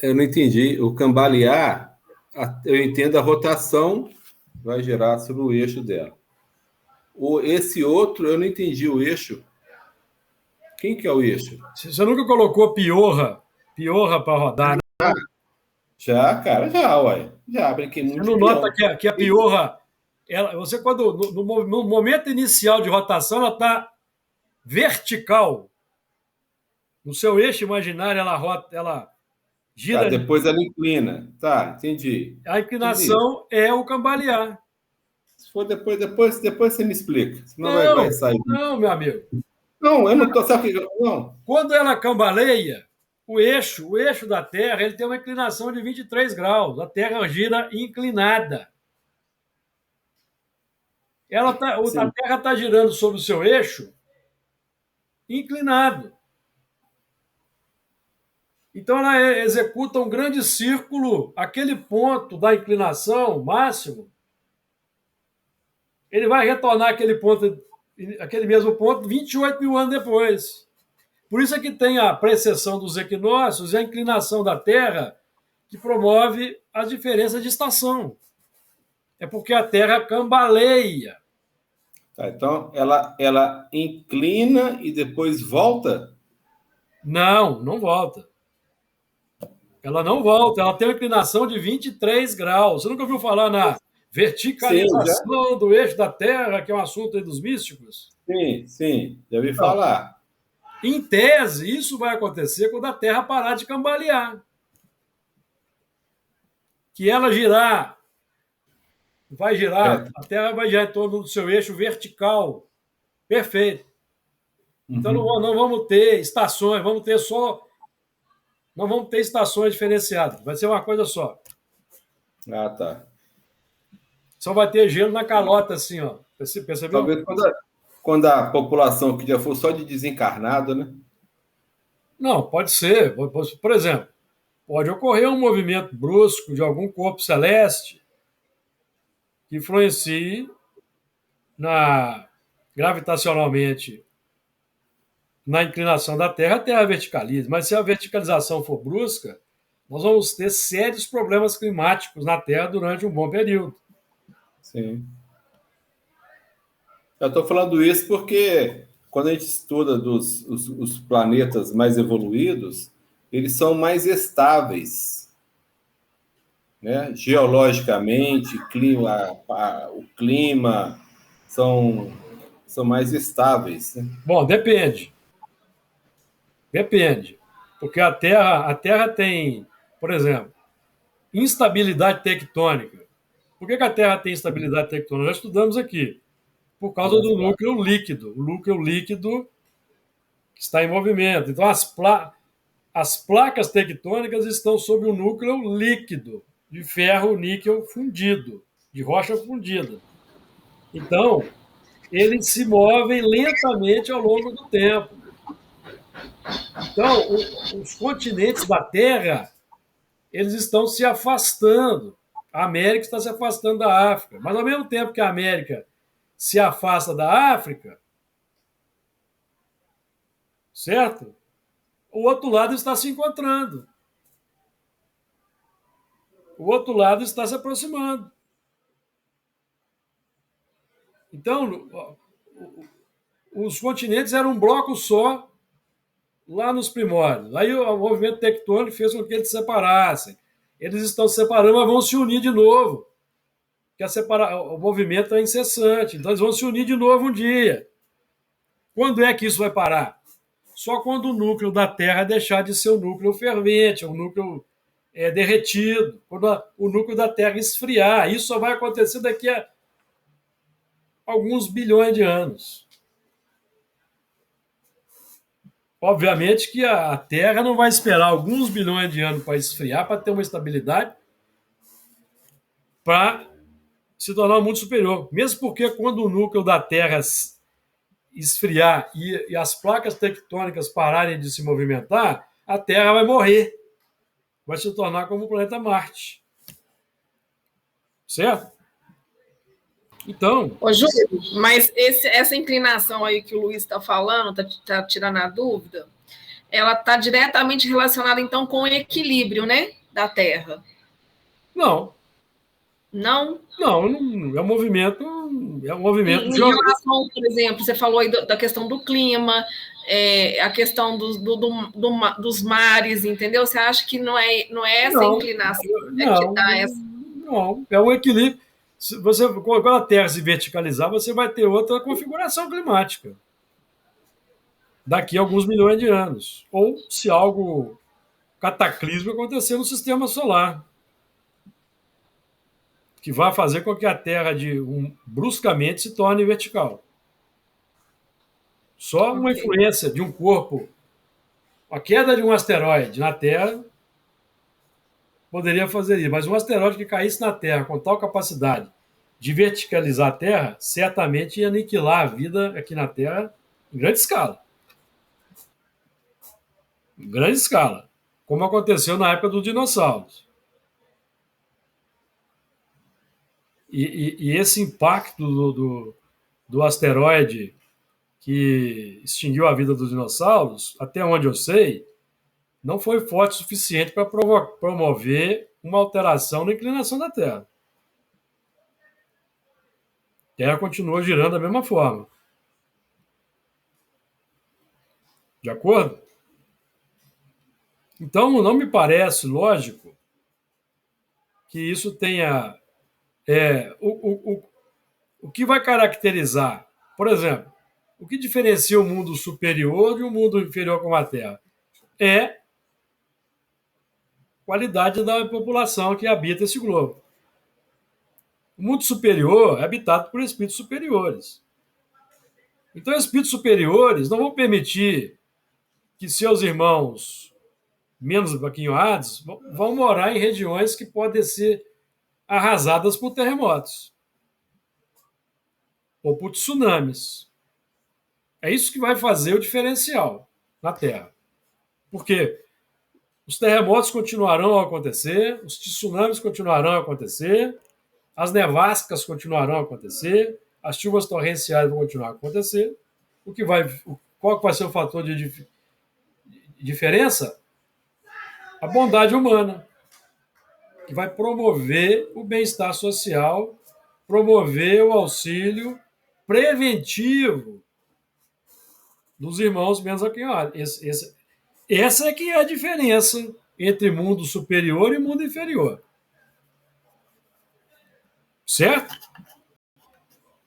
Eu não entendi. O cambalear, eu entendo a rotação vai gerar sobre o eixo dela. Esse outro, eu não entendi o eixo. Quem que é o eixo? Você nunca colocou piorra para rodar, né? Já, cara, já, ué. Já, brinquei muito. Você não nota que a piorra, você quando no momento inicial de rotação, ela está vertical. No seu eixo imaginário, ela gira. Tá, depois ela inclina. Tá, entendi. A inclinação é o cambalear. Se for depois você me explica. Senão vai sair. Não, meu amigo. Não, eu não tô. Sabe o que? Não. Quando ela cambaleia, o eixo da Terra ele tem uma inclinação de 23 graus. A Terra gira inclinada. A Terra está girando sobre o seu eixo inclinado. Então, ela executa um grande círculo. Aquele ponto da inclinação máximo, ele vai retornar aquele mesmo ponto 28 mil anos depois. Por isso é que tem a precessão dos equinócios e a inclinação da Terra que promove as diferenças de estação. É porque a Terra cambaleia. Tá, então, ela inclina e depois volta? Não volta. Ela não volta. Ela tem uma inclinação de 23 graus. Você nunca ouviu falar na verticalização do eixo da Terra, que é um assunto aí dos místicos? Sim. Já ouvi falar. Em tese, isso vai acontecer quando a Terra parar de cambalear. Que ela vai girar, a Terra vai girar em torno do seu eixo vertical. Perfeito. Então, não vamos ter estações, não vamos ter estações diferenciadas. Vai ser uma coisa só. Ah, tá. Só vai ter gelo na calota, assim, ó. Percebeu? Talvez quando a população que já for só de desencarnado, né? Não, pode ser. Por exemplo, pode ocorrer um movimento brusco de algum corpo celeste que influencie gravitacionalmente na inclinação da Terra, a Terra verticaliza. Mas se a verticalização for brusca, nós vamos ter sérios problemas climáticos na Terra durante um bom período. Sim. Eu estou falando isso porque quando a gente estuda os planetas mais evoluídos, eles são mais estáveis, né? Geologicamente, o clima são mais estáveis, né? Bom, depende. Depende. Porque a Terra tem, por exemplo, instabilidade tectônica. Por que a Terra tem instabilidade tectônica? Nós estudamos aqui. Por causa do núcleo líquido. O núcleo líquido que está em movimento. Então, as placas tectônicas estão sob o núcleo líquido de ferro, níquel fundido, de rocha fundida. Então, eles se movem lentamente ao longo do tempo. Então, os continentes da Terra, eles estão se afastando. A América está se afastando da África. Mas, ao mesmo tempo que a América se afasta da África, certo? O outro lado está se encontrando. O outro lado está se aproximando. Então, os continentes eram um bloco só lá nos primórdios. Aí o movimento tectônico fez com que eles se separassem. Eles estão se separando, mas vão se unir de novo. Porque o movimento é incessante. Então, eles vão se unir de novo um dia. Quando é que isso vai parar? Só quando o núcleo da Terra deixar de ser um núcleo fervente, um núcleo derretido, quando o núcleo da Terra esfriar. Isso só vai acontecer daqui a alguns bilhões de anos. Obviamente que a Terra não vai esperar alguns bilhões de anos para esfriar, para ter uma estabilidade, para se tornar um mundo superior. Mesmo porque quando o núcleo da Terra esfriar e as placas tectônicas pararem de se movimentar, a Terra vai morrer. Vai se tornar como o planeta Marte. Certo? Então. Ô, Júlio, mas essa inclinação aí que o Luiz está falando, está tirando a dúvida, ela está diretamente relacionada, então, com o equilíbrio, né, da Terra? Não. Não? Não, é um movimento. É um movimento em relação, por exemplo, você falou aí da questão do clima, a questão dos mares, entendeu? Você acha que não é essa inclinação que dá essa. Não, é um equilíbrio. Quando a Terra se verticalizar, você vai ter outra configuração climática daqui a alguns milhões de anos. Ou se algo cataclismo acontecer no sistema solar, que vai fazer com que a Terra bruscamente se torne vertical. Só uma influência de um corpo, a queda de um asteroide na Terra poderia fazer isso, mas um asteroide que caísse na Terra com tal capacidade de verticalizar a Terra, certamente ia aniquilar a vida aqui na Terra em grande escala. Em grande escala, como aconteceu na época dos dinossauros. E esse impacto do asteroide que extinguiu a vida dos dinossauros, até onde eu sei, não foi forte o suficiente para promover uma alteração na inclinação da Terra. A Terra continua girando da mesma forma. De acordo? Então, não me parece lógico que isso tenha... o que vai caracterizar, por exemplo, o que diferencia o mundo superior de um mundo inferior como a Terra? É a qualidade da população que habita esse globo. O mundo superior é habitado por espíritos superiores. Então, espíritos superiores não vão permitir que seus irmãos menos aquinhoados vão morar em regiões que podem ser arrasadas por terremotos ou por tsunamis. É isso que vai fazer o diferencial na Terra. Porque os terremotos continuarão a acontecer, os tsunamis continuarão a acontecer, as nevascas continuarão a acontecer, as chuvas torrenciais vão continuar a acontecer. Qual que vai ser o fator de diferença? A bondade humana, que vai promover o bem-estar social, promover o auxílio preventivo dos irmãos menos aquinhoados. Essa é que é a diferença entre mundo superior e mundo inferior. Certo?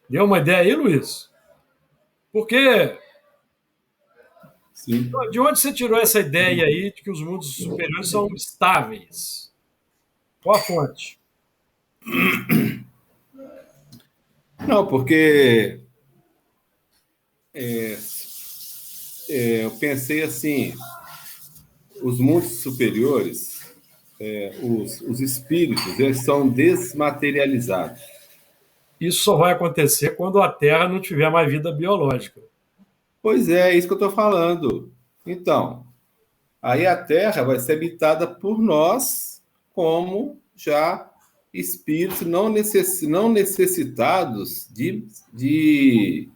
Deu uma ideia aí, Luiz? Porque Sim. de onde você tirou essa ideia aí de que os mundos superiores são estáveis? Qual a fonte? Não, porque eu pensei assim, os mundos superiores, os espíritos, eles são desmaterializados. Isso só vai acontecer quando a Terra não tiver mais vida biológica. Pois é isso que eu estou falando. Então, aí a Terra vai ser habitada por nós como já espíritos não necessitados de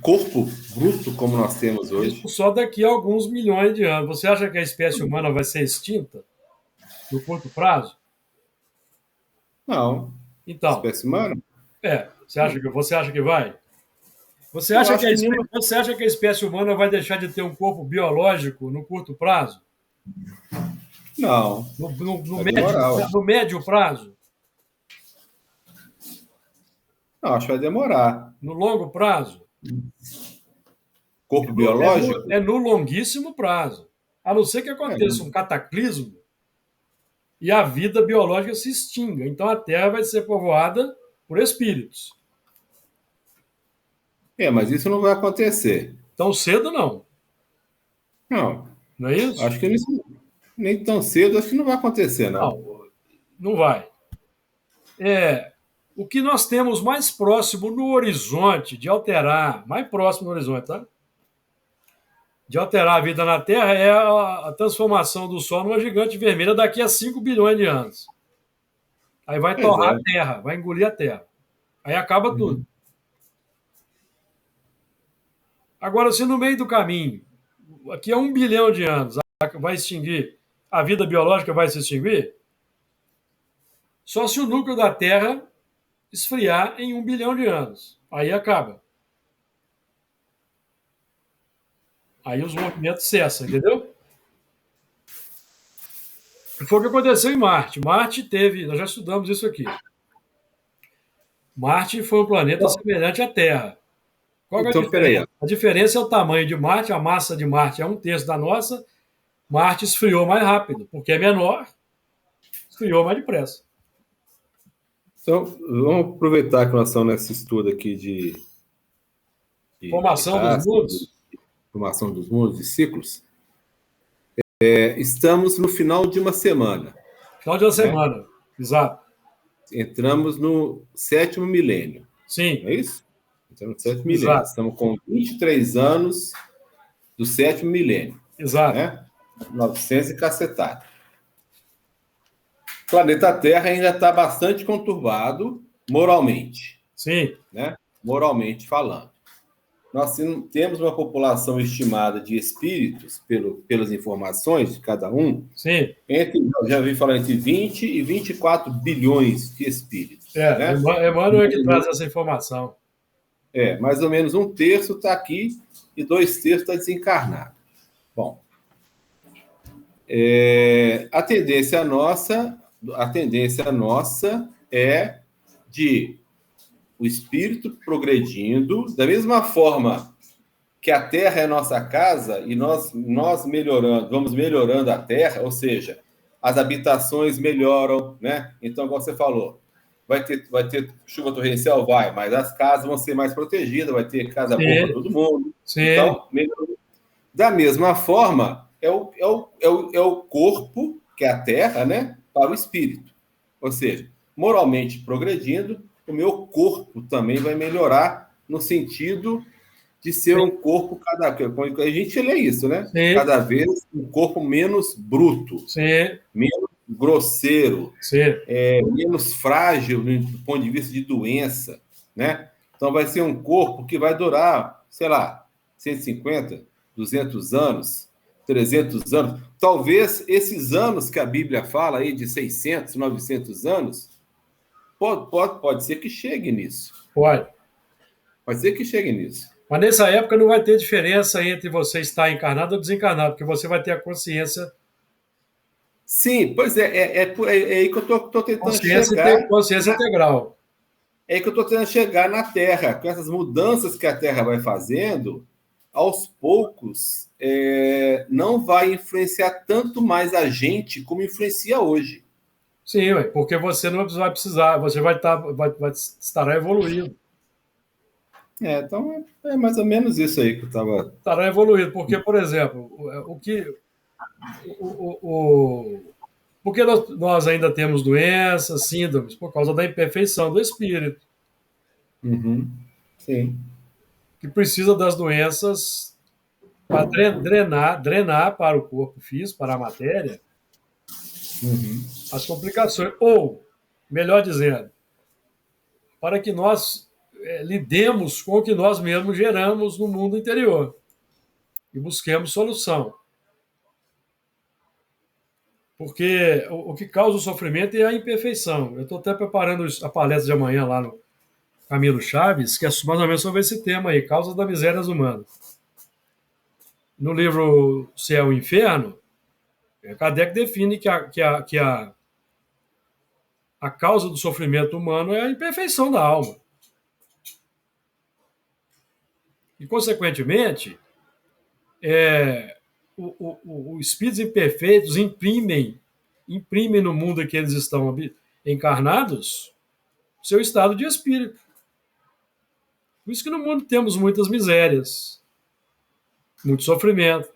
corpo bruto como nós temos hoje. Isso só daqui a alguns milhões de anos. Você acha que a espécie humana vai ser extinta no curto prazo? Não. Então, Espécie humana? você acha que vai? Você acha que a espécie humana vai deixar de ter um corpo biológico no curto prazo? Não. No médio prazo? Não, acho que vai demorar. No longo prazo? Corpo biológico? É no longuíssimo prazo. A não ser que aconteça um cataclismo e a vida biológica se extinga. Então a Terra vai ser povoada por espíritos. Mas isso não vai acontecer. Tão cedo, não. Não. Não é isso? Acho que nem tão cedo, acho que não vai acontecer, não. Não vai. O que nós temos mais próximo no horizonte de alterar, mais próximo no horizonte, tá? De alterar a vida na Terra é a transformação do Sol numa gigante vermelha daqui a 5 bilhões de anos. Aí vai torrar a Terra, vai engolir a Terra. Aí acaba tudo. Agora, se no meio do caminho, aqui a 1 bilhão de anos, vai extinguir, a vida biológica vai se extinguir, só se o núcleo da Terra esfriar em 1 bilhão de anos. Aí acaba. Aí os movimentos cessam, entendeu? Foi o que aconteceu em Marte. Nós já estudamos isso aqui. Marte foi um planeta semelhante à Terra. Qual é a diferença? A diferença é o tamanho de Marte, a massa de Marte é 1/3 da nossa. Marte esfriou mais rápido, porque é menor, esfriou mais depressa. Então, vamos aproveitar que nós estamos nesse estudo aqui de formação dos mundos. Formação dos mundos, de ciclos. Estamos no final de uma semana. Final de uma semana, exato. Entramos no 7º milênio. Sim. É isso? Estamos no 7º milênio. Exato. Estamos com 23 anos do 7º milênio. Exato. Né? 900 e cacetado. O planeta Terra ainda está bastante conturbado moralmente. Sim. Né? Moralmente falando. Nós temos uma população estimada de espíritos, pelas informações de cada um, sim. Já vi falar entre 20 e 24 bilhões de espíritos. Né? Emmanuel é que traz essa informação. Mais ou menos 1/3 está aqui e 2/3 está desencarnado. Bom, a tendência nossa é de o espírito progredindo, da mesma forma que a Terra é nossa casa e nós vamos melhorando a Terra, ou seja, as habitações melhoram, né? Então, como você falou, vai ter chuva torrencial? Vai, mas as casas vão ser mais protegidas, vai ter casa boa para todo mundo. Sim. Então, da mesma forma, é o corpo, que é a Terra, né? Para o espírito. Ou seja, moralmente progredindo, o meu corpo também vai melhorar no sentido de ser um corpo a gente lê isso, né? Sim. Cada vez um corpo menos bruto, sim. menos grosseiro, sim. Menos frágil do ponto de vista de doença, né? Então vai ser um corpo que vai durar, sei lá, 150, 200 anos, 300 anos. Talvez esses anos que a Bíblia fala aí de 600, 900 anos, pode ser que chegue nisso. Pode. Pode ser que chegue nisso. Mas nessa época não vai ter diferença entre você estar encarnado ou desencarnado, porque você vai ter a consciência. Sim, pois é aí que eu estou tentando chegar. Consciência integral. É aí que eu estou tentando chegar na Terra, com essas mudanças que a Terra vai fazendo, aos poucos, não vai influenciar tanto mais a gente como influencia hoje. Sim, porque você não vai precisar, você vai estará evoluindo. Então é mais ou menos isso aí que eu estava. Estará evoluído, porque, por exemplo, porque nós ainda temos doenças, síndromes, por causa da imperfeição do espírito. Uhum. Sim. Que precisa das doenças para drenar para o corpo físico, para a matéria, as complicações. Ou, melhor dizendo, para que nós lidemos com o que nós mesmos geramos no mundo interior e busquemos solução. Porque o que causa o sofrimento é a imperfeição. Eu estou até preparando a palestra de amanhã lá no Camilo Chaves, que é mais ou menos sobre esse tema aí, causas das misérias humanas. No livro Céu e Inferno, Kardec define que a causa do sofrimento humano é a imperfeição da alma. E, consequentemente, os espíritos imperfeitos imprimem no mundo em que eles estão encarnados seu estado de espírito. Por isso que no mundo temos muitas misérias, muito sofrimento,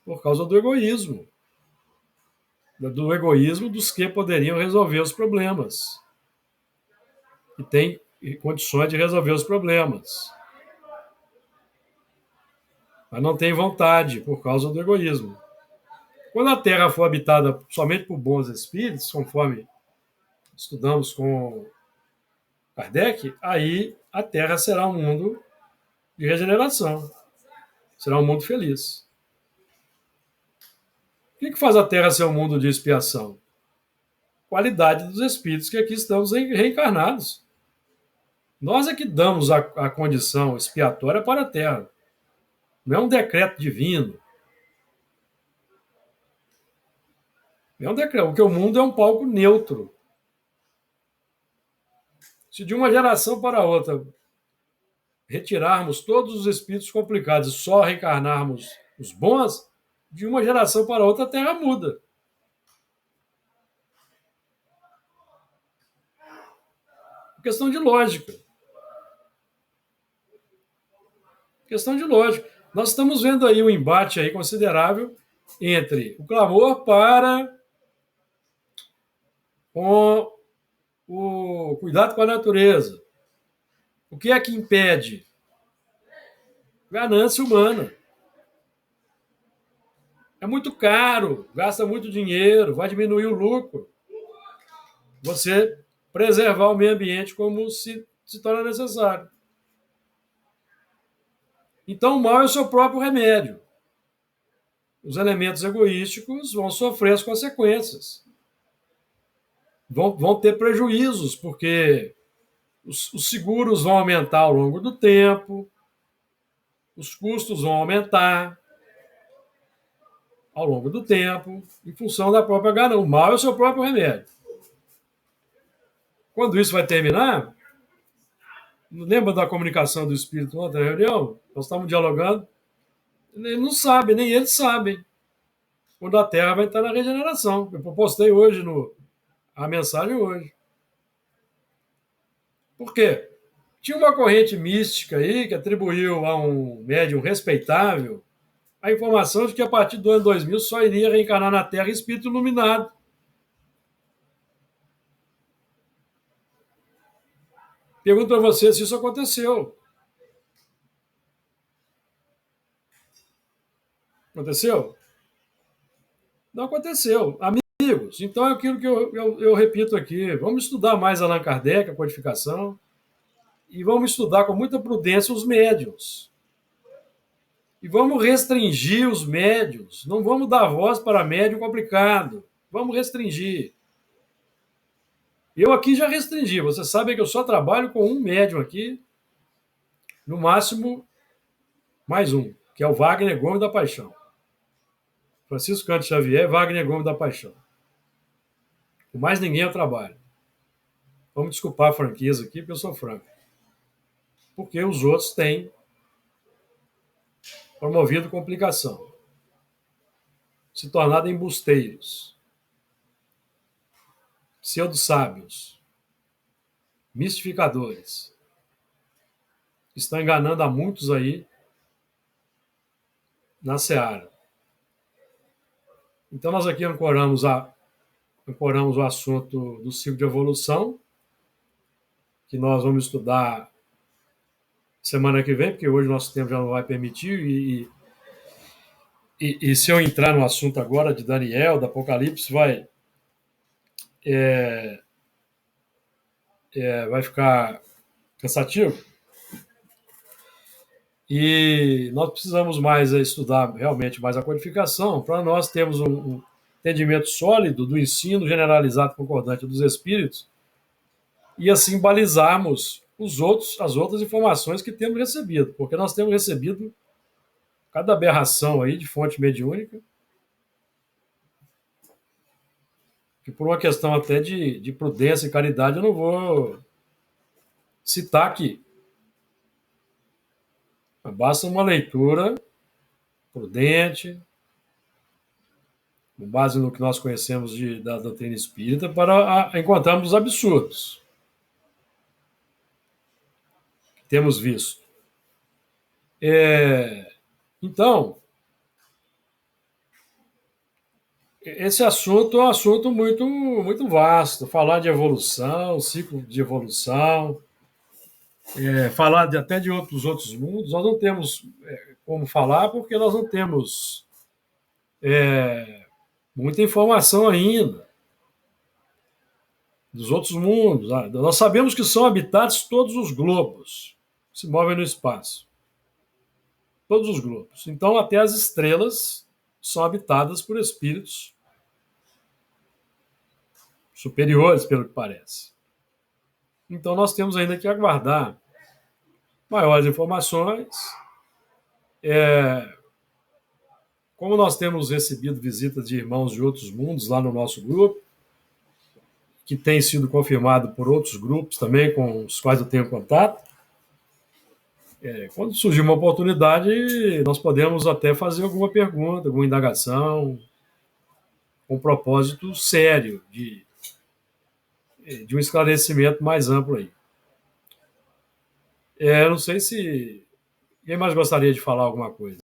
por causa do egoísmo. Do egoísmo dos que poderiam resolver os problemas. E têm condições de resolver os problemas. Mas não tem vontade por causa do egoísmo. Quando a Terra for habitada somente por bons espíritos, conforme estudamos com Kardec, aí a Terra será um mundo de regeneração. Será um mundo feliz. O que faz a Terra ser um mundo de expiação? Qualidade dos espíritos que aqui estamos reencarnados. Nós é que damos a condição expiatória para a Terra. Não é um decreto divino. É um decreto, porque o mundo é um palco neutro. Se de uma geração para outra retirarmos todos os espíritos complicados e só reencarnarmos os bons, de uma geração para outra a Terra muda. Questão de lógica. Questão de lógica. Nós estamos vendo aí um embate aí considerável entre o clamor para com o cuidado com a natureza. O que é que impede? Ganância humana. É muito caro, gasta muito dinheiro, vai diminuir o lucro. Você preservar o meio ambiente como se torna necessário. Então, o mal é o seu próprio remédio. Os elementos egoísticos vão sofrer as consequências. Vão ter prejuízos, porque os seguros vão aumentar ao longo do tempo, os custos vão aumentar ao longo do tempo, em função da própria ganância. O mal é o seu próprio remédio. Quando isso vai terminar, lembra da comunicação do espírito ontem na reunião? Nós estávamos dialogando. Eles não sabem, nem eles sabem quando a Terra vai estar na regeneração. Eu postei hoje a mensagem hoje. Por quê? Tinha uma corrente mística aí que atribuiu a um médium respeitável a informação de que a partir do ano 2000 só iria reencarnar na Terra espírito iluminado. Pergunto para você se isso aconteceu. Aconteceu? Não aconteceu. Amigos, então é aquilo que eu repito aqui. Vamos estudar mais Allan Kardec, a codificação. e vamos estudar com muita prudência os médiuns. E vamos restringir os médiuns. Não vamos dar voz para médium complicado. Vamos restringir. Eu aqui já restringi. Você sabe que eu só trabalho com um médium aqui, no máximo mais um, que é o Wagner Gomes da Paixão. Francisco Cândido Xavier, Wagner Gomes da Paixão. Com mais ninguém eu trabalho. Vamos desculpar a franqueza aqui, porque eu sou franco. Porque os outros têm promovido complicação, se tornado embusteiros, pseudo-sábios, mistificadores. Estão enganando a muitos aí na seara. Então, nós aqui ancoramos o assunto do ciclo de evolução, que nós vamos estudar semana que vem, porque hoje o nosso tempo já não vai permitir, e se eu entrar no assunto agora de Daniel, do Apocalipse, vai ficar cansativo. E nós precisamos mais estudar realmente mais a codificação, para nós termos um entendimento sólido do ensino generalizado concordante dos espíritos, e assim balizarmos as outras informações que temos recebido, porque nós temos recebido cada aberração aí de fonte mediúnica, que por uma questão até de prudência e caridade eu não vou citar aqui. Basta uma leitura prudente, com base no que nós conhecemos da doutrina espírita, para encontrarmos os absurdos que temos visto. Então, esse assunto é um assunto muito, muito vasto. Falar de evolução, ciclo de evolução, falar até de outros mundos, nós não temos como falar, porque nós não temos muita informação ainda dos outros mundos. Nós sabemos que são habitados todos os globos que se movem no espaço. Todos os globos. Então, até as estrelas são habitadas por espíritos superiores, pelo que parece. Então, nós temos ainda que aguardar maiores informações. Como nós temos recebido visitas de irmãos de outros mundos lá no nosso grupo, que tem sido confirmado por outros grupos também, com os quais eu tenho contato, quando surgir uma oportunidade, nós podemos até fazer alguma pergunta, alguma indagação, com um propósito sério de um esclarecimento mais amplo aí. Não sei se quem mais gostaria de falar alguma coisa.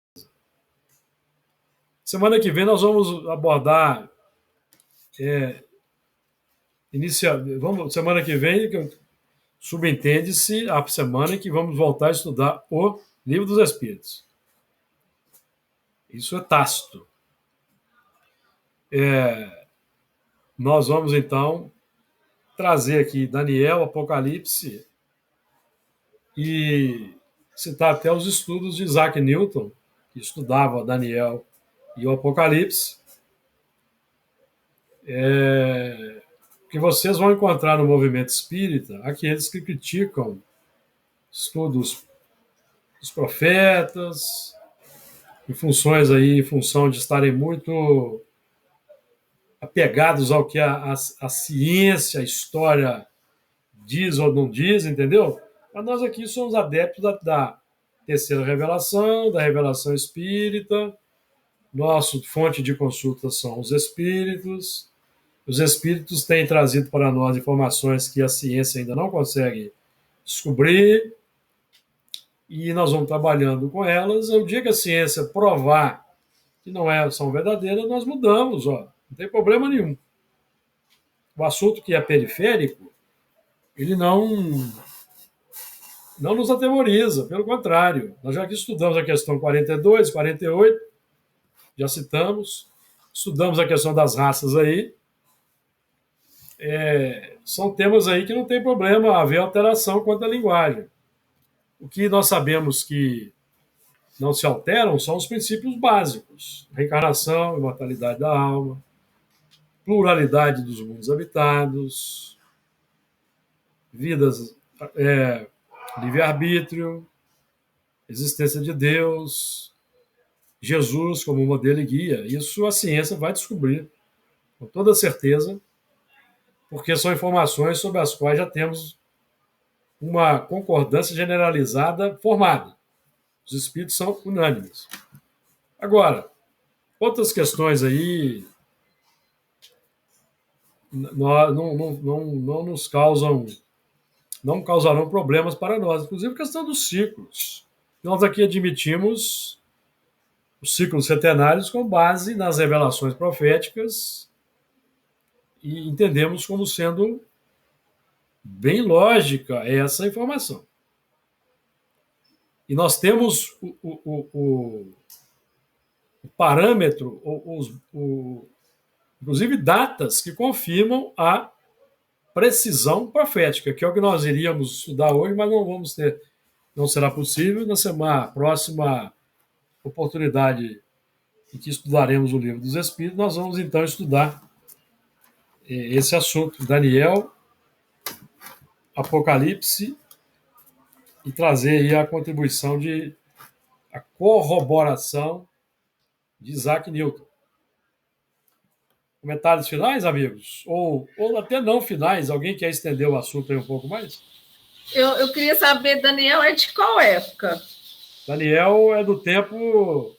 Semana que vem nós vamos abordar semana que vem subentende-se a semana em que vamos voltar a estudar o Livro dos Espíritos. Isso é tácito. Nós vamos, então, trazer aqui Daniel, Apocalipse, e citar até os estudos de Isaac Newton, que estudava Daniel e o Apocalipse, que vocês vão encontrar no movimento espírita aqueles que criticam estudos dos profetas, em função de estarem muito apegados ao que a ciência, a história diz ou não diz, entendeu? Mas nós aqui somos adeptos da terceira revelação, da revelação espírita. Nossa fonte de consulta são os espíritos. Os espíritos têm trazido para nós informações que a ciência ainda não consegue descobrir, e nós vamos trabalhando com elas. O dia que a ciência provar que não são verdadeiras, nós mudamos, não tem problema nenhum. O assunto que é periférico, ele não nos atemoriza, pelo contrário. Nós já aqui estudamos a questão 42, 48, já citamos, estudamos a questão das raças aí. São temas aí que não tem problema haver alteração quanto à linguagem. O que nós sabemos que não se alteram são os princípios básicos: reencarnação, imortalidade da alma, pluralidade dos mundos habitados, vidas, livre-arbítrio, existência de Deus, Jesus como modelo e guia. Isso a ciência vai descobrir, com toda certeza, porque são informações sobre as quais já temos uma concordância generalizada formada. Os espíritos são unânimes. Agora, outras questões aí não nos causam, não causarão problemas para nós, inclusive a questão dos ciclos. Nós aqui admitimos os ciclos setenários com base nas revelações proféticas e entendemos como sendo bem lógica essa informação. E nós temos o parâmetro, inclusive datas que confirmam a precisão profética, que é o que nós iríamos estudar hoje, mas não vamos ter, não será possível. Na próxima oportunidade em que estudaremos o Livro dos Espíritos, nós vamos então estudar esse assunto, Daniel, Apocalipse, e trazer aí a contribuição a corroboração de Isaac Newton. Comentários finais, amigos? Ou até não finais? Alguém quer estender o assunto aí um pouco mais? Eu queria saber, Daniel, é de qual época? Daniel é do tempo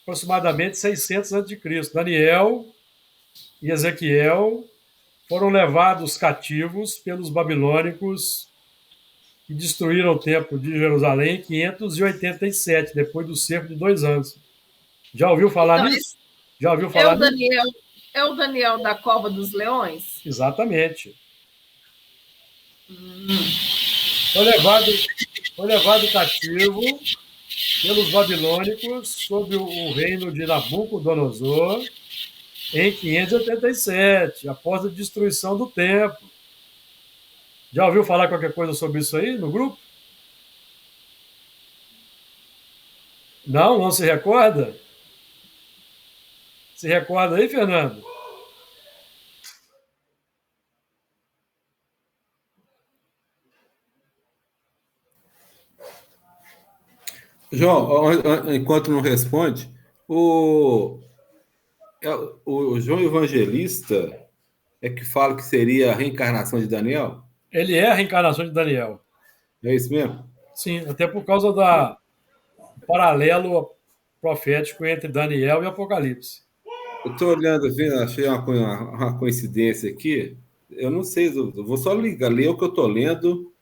aproximadamente 600 a.C. Daniel e Ezequiel foram levados cativos pelos babilônicos que destruíram o templo de Jerusalém em 587, depois do cerco de 2 anos. Já ouviu falar nisso? Já ouviu falar nisso? É o Daniel da Cova dos Leões? Exatamente. Foi levado cativo pelos babilônicos sob o reino de Nabucodonosor em 587, após a destruição do templo. Já ouviu falar qualquer coisa sobre isso aí no grupo? Não se recorda? Se recorda aí, Fernando? João, enquanto não responde, o João Evangelista é que fala que seria a reencarnação de Daniel? Ele é a reencarnação de Daniel. É isso mesmo? Sim, até por causa do paralelo profético entre Daniel e Apocalipse. Eu estou olhando, achei uma coincidência aqui. Eu não sei, eu vou só ler o que eu estou lendo,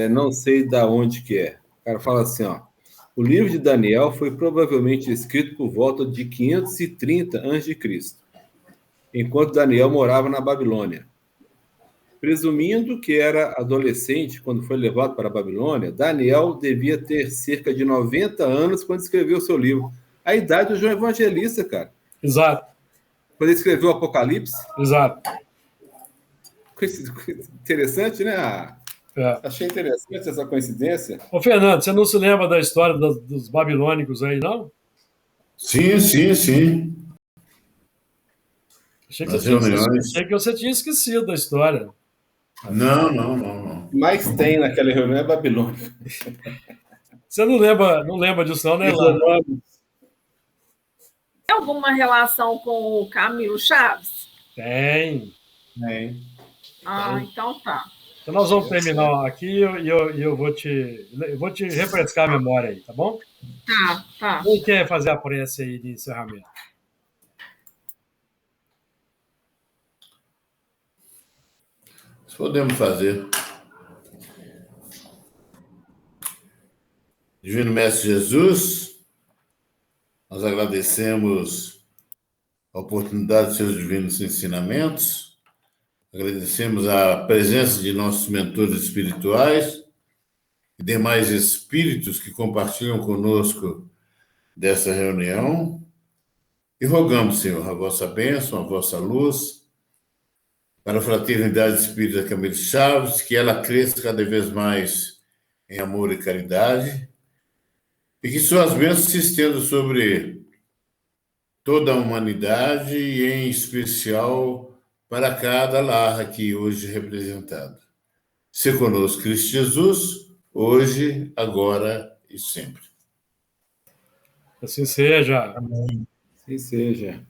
não sei de onde que é. O cara fala assim, ó. O livro de Daniel foi provavelmente escrito por volta de 530 a.C., enquanto Daniel morava na Babilônia. Presumindo que era adolescente quando foi levado para a Babilônia, Daniel devia ter cerca de 90 anos quando escreveu seu livro. A idade do João Evangelista, cara. Exato. Quando ele escreveu o Apocalipse. Exato. Interessante, né? Achei interessante essa coincidência. Ô, Fernando, você não se lembra da história dos babilônicos aí, não? Sim. Achei que você tinha esquecido da história. Não. Mas tem naquela reunião é Babilônia. Você não lembra disso, não, né, Lá? Tem alguma relação com o Camilo Chaves? Tem. Então tá. Então nós vamos terminar aqui e eu vou te refrescar a memória aí, tá bom? Tá. Quem quer fazer a prece aí de encerramento? Podemos fazer. Divino Mestre Jesus, nós agradecemos a oportunidade de seus divinos ensinamentos, agradecemos a presença de nossos mentores espirituais e demais espíritos que compartilham conosco dessa reunião e rogamos, Senhor, a vossa bênção, a vossa luz, para a Fraternidade Espírita Camilo Chaves, que ela cresça cada vez mais em amor e caridade, e que suas bênçãos se estendam sobre toda a humanidade e, em especial, para cada lar aqui hoje representado. Se conosco, Cristo Jesus, hoje, agora e sempre. Assim seja. Assim seja.